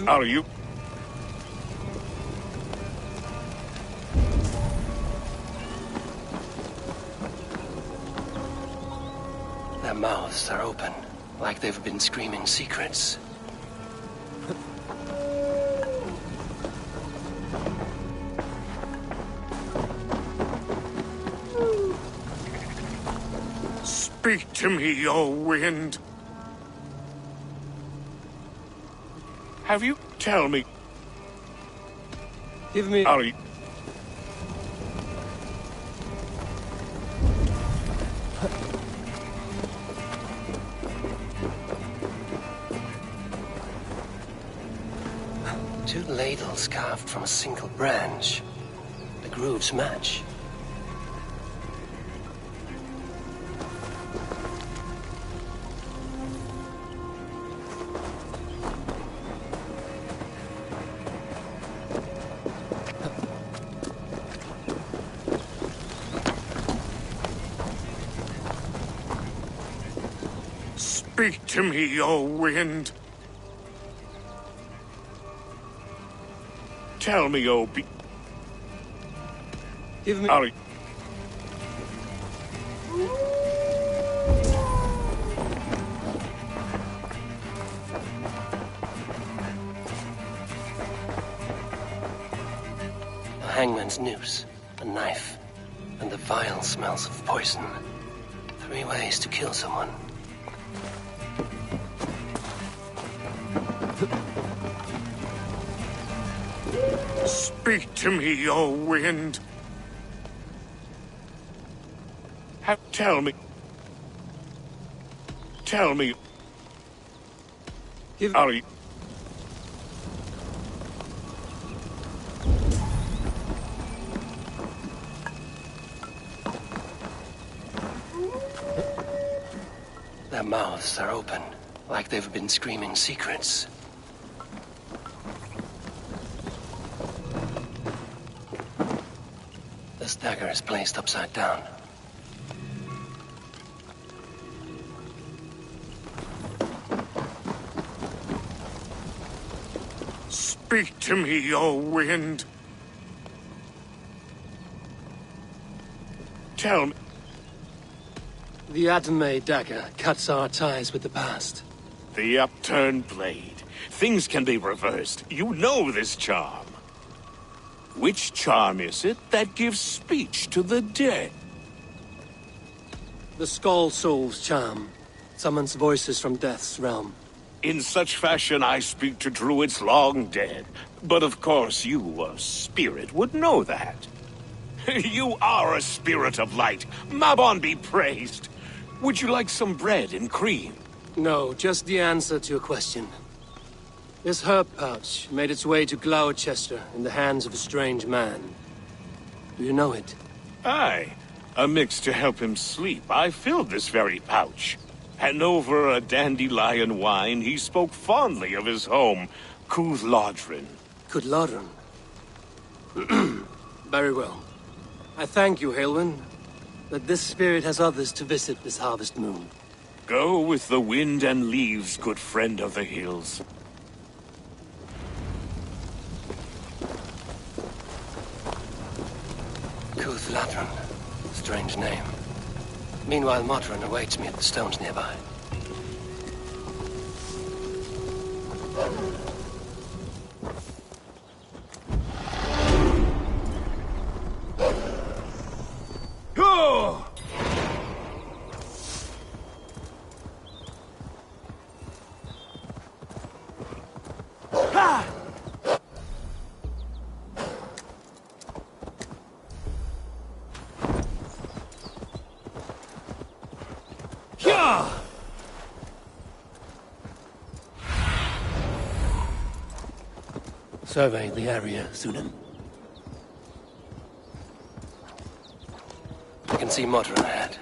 Are you... Their mouths are open, like they've been screaming secrets. Speak to me, O wind. Have you... Tell me... Give me... Are you... Two ladles carved from a single branch. The grooves match. Speak to me, O wind. Tell me, O be... Give me... Are you... A hangman's noose, a knife, and the vile smells of poison. 3 ways to kill someone. Speak to me, O wind. Tell me. Tell me. Are you... Their mouths are open, like they've been screaming secrets. This dagger is placed upside down. Speak to me, O wind. Tell me. The Adame dagger cuts our ties with the past. The upturned blade. Things can be reversed. You know this charm. Which charm is it that gives speech to the dead? The Skull Soul's charm summons voices from death's realm. In such fashion I speak to druids long dead. But of course you, a spirit, would know that. You are a spirit of light. Mabon be praised. Would you like some bread and cream? No, just the answer to your question. This herb pouch made its way to Gloucester in the hands of a strange man. Do you know it? Aye. A mix to help him sleep. I filled this very pouch. And over a dandelion wine, he spoke fondly of his home, Cúthládrin. Cúthládrin? Very well. I thank you, Halwyn, that this spirit has others to visit this harvest moon. Go with the wind and leaves, good friend of the hills. Cúthládrin. Strange name. Meanwhile, Modron awaits me at the stones nearby. Survey the area, Sunan. I can see Motra ahead.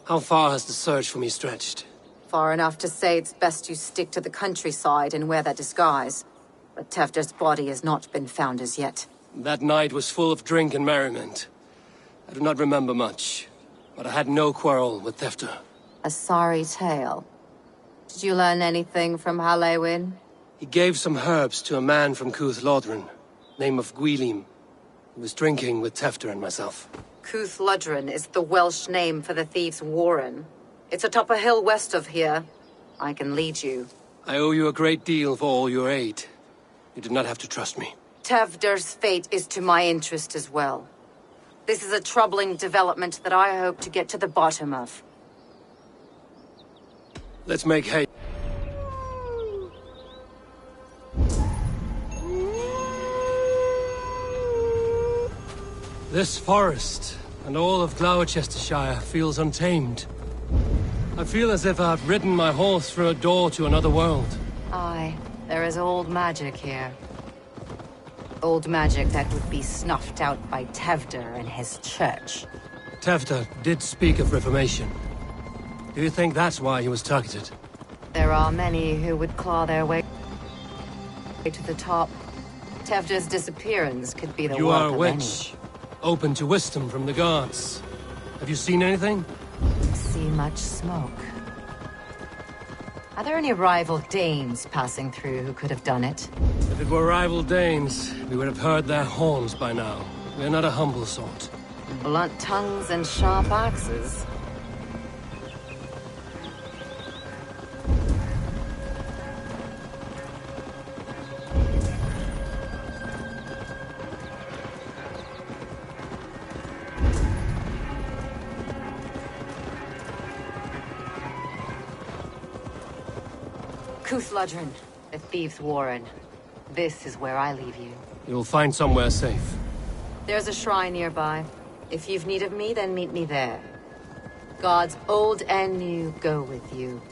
How far has the search for me stretched? Far enough to say it's best you stick to the countryside and wear that disguise. But Tevder's body has not been found as yet. That night was full of drink and merriment. I do not remember much, but I had no quarrel with Tefter. A sorry tale. Did you learn anything from Halewin? He gave some herbs to a man from Cuth Lodren, name of Gwylim, who was drinking with Tefter and myself. Cuth Lodren is the Welsh name for the thieves' warren. It's atop a hill west of here. I can lead you. I owe you a great deal for all your aid. You did not have to trust me. Tevder's fate is to my interest as well. This is a troubling development that I hope to get to the bottom of. Let's make hay. This forest and all of Gloucestershire feels untamed. I feel as if I've ridden my horse through a door to another world. Aye, there is old magic here. Old magic that would be snuffed out by Tevder and his church. Tefter did speak of reformation. Do you think that's why he was targeted? There are many who would claw their way to the top. Tevder's disappearance could be the You work are a of witch, open to wisdom from the gods. Have you seen anything? See much smoke. Are there any rival Danes passing through who could have done it? If it were rival Danes, we would have heard their horns by now. We're not a humble sort. Blunt tongues and sharp axes. Cuth Lodren, the thieves' warren. This is where I leave you. You'll find somewhere safe. There's a shrine nearby. If you've need of me, then meet me there. Gods old and new go with you.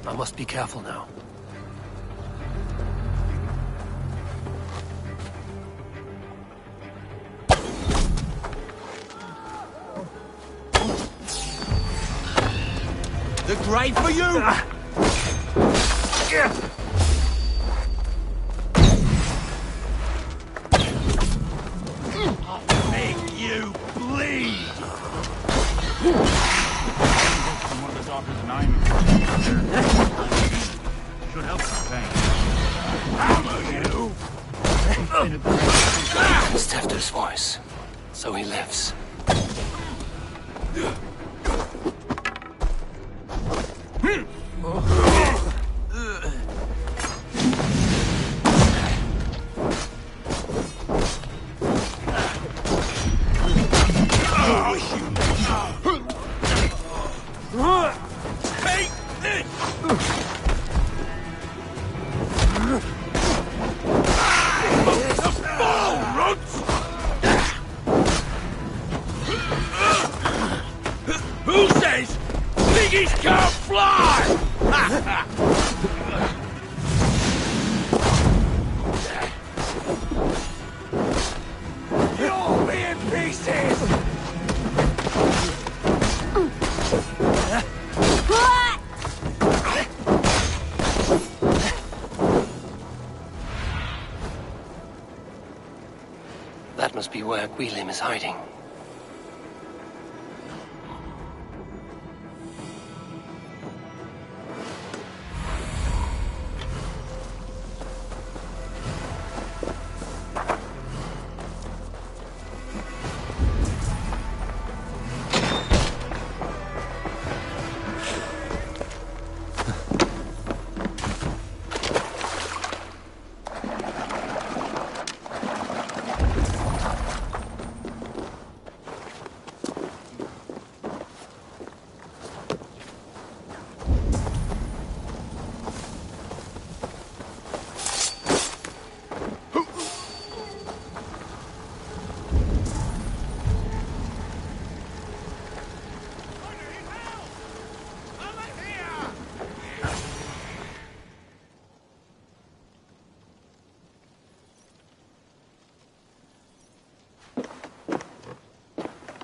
I must be careful now. The grave for you! I'll make you bleed! One of the doctor's 9 should help the pain. How you? It's Tefter's voice. So he lives. Take this! The ball, Runts! Who says piggies can't fly? You'll be in pieces! be where Gwilym is hiding.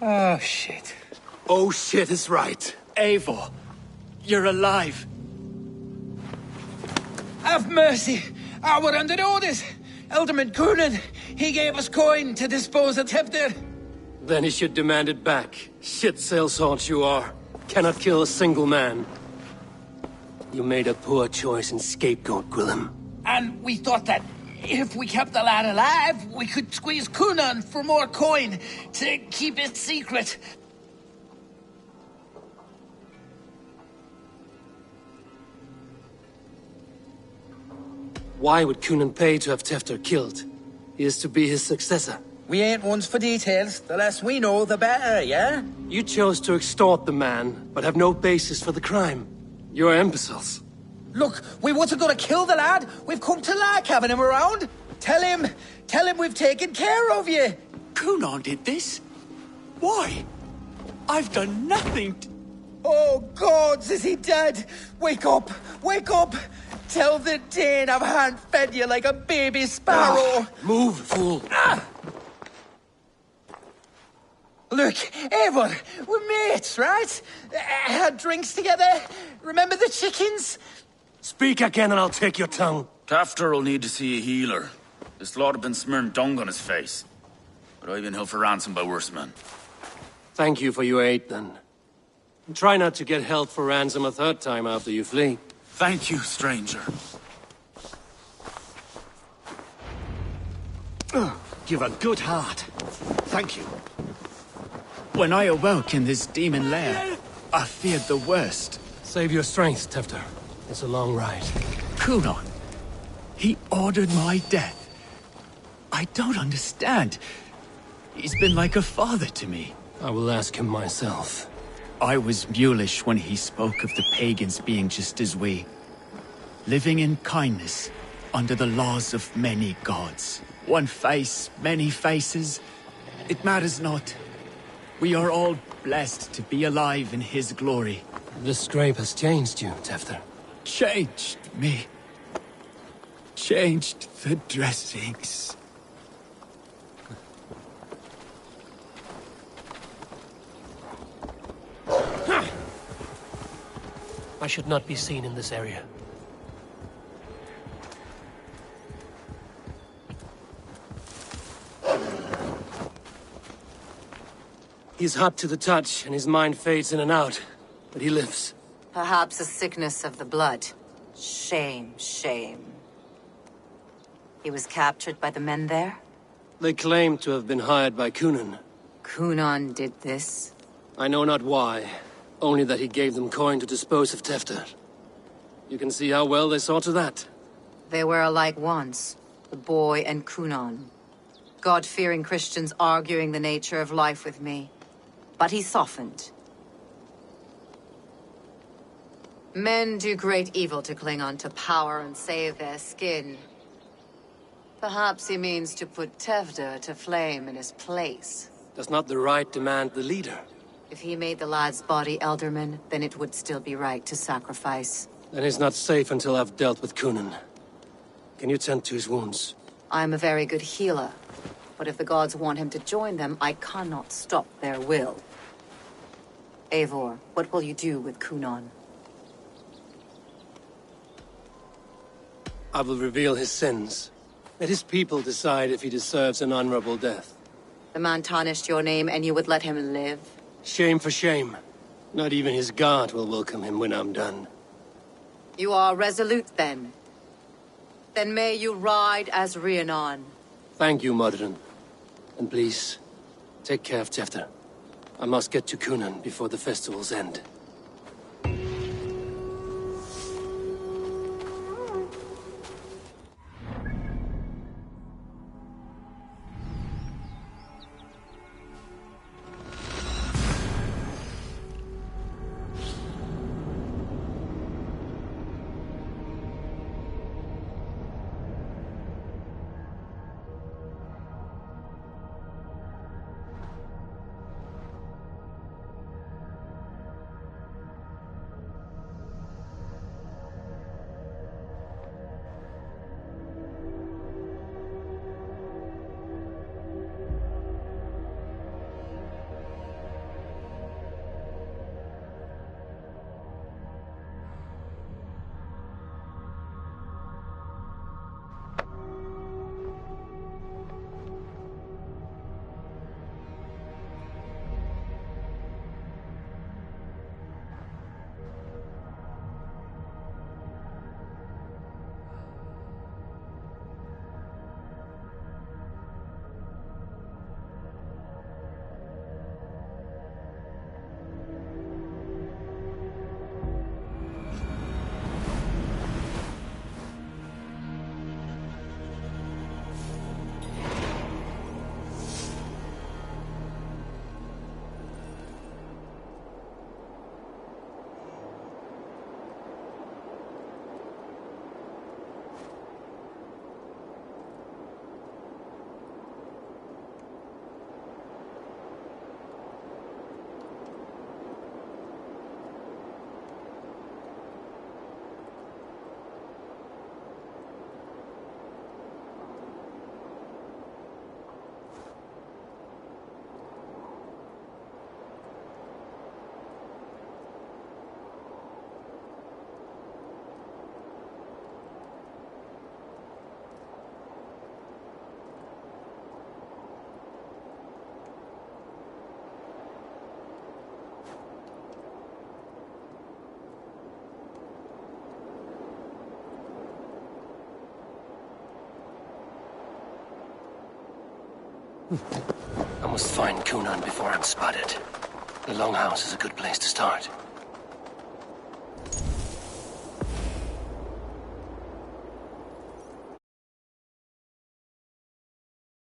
Oh, shit. Oh, shit is right. Eivor, you're alive. Have mercy! We're under orders! Alderman Coonan, he gave us coin to dispose of Tefter. Then he should demand it back. Shit sailsort you are. Cannot kill a single man. You made a poor choice in scapegoat, Gwilym. And we thought that if we kept the lad alive, we could squeeze Coonan for more coin to keep it secret. Why would Coonan pay to have Tefter killed? He is to be his successor. We ain't ones for details. The less we know, the better, yeah? You chose to extort the man, but have no basis for the crime. You're imbeciles. Look, we wasn't gonna kill the lad. We've come to like having him around. Tell him we've taken care of you. Coonan did this? Why? I've done nothing. Oh, gods, is he dead? Wake up! Wake up! Tell the Dane I've hand-fed you like a baby sparrow. Move, fool. Look, Eivor, we're mates, right? Had drinks together. Remember the chickens? Speak again and I'll take your tongue. Tafter will need to see a healer. This lord have been smearing dung on his face. But I've been held for ransom by worse men. Thank you for your aid, then. And try not to get held for ransom a third time after you flee. Thank you, stranger. You've a good heart. Thank you. When I awoke in this demon lair, I feared the worst. Save your strength, Tefter. It's a long ride. Coonan, he ordered my death. I don't understand. He's been like a father to me. I will ask him myself. I was mulish when he spoke of the pagans being just as we. Living in kindness, under the laws of many gods. One face, many faces. It matters not. We are all blessed to be alive in his glory. The scrape has changed you, Tefter. Changed me. Changed the dressings. I should not be seen in this area. He's hot to the touch, and his mind fades in and out. But he lives. Perhaps a sickness of the blood. Shame, shame. He was captured by the men there? They claim to have been hired by Coonan. Coonan did this? I know not why. Only that he gave them coin to dispose of Tefter. You can see how well they saw to that. They were alike once, the boy and Coonan. God-fearing Christians arguing the nature of life with me. But he softened. Men do great evil to cling on to power and save their skin. Perhaps he means to put Tefter to flame in his place. Does not the right demand the leader? If he made the lad's body Elderman, then it would still be right to sacrifice. Then he's not safe until I've dealt with Coonan. Can you tend to his wounds? I am a very good healer. But if the gods want him to join them, I cannot stop their will. Eivor, what will you do with Coonan? I will reveal his sins. Let his people decide if he deserves an honorable death. The man tarnished your name and you would let him live? Shame for shame. Not even his guard will welcome him when I'm done. You are resolute, then. Then may you ride as Rhiannon. Thank you, Modron. And please, take care of Tefter. I must get to Cunan before the festival's end. I must find Cunan before I'm spotted. The Longhouse is a good place to start.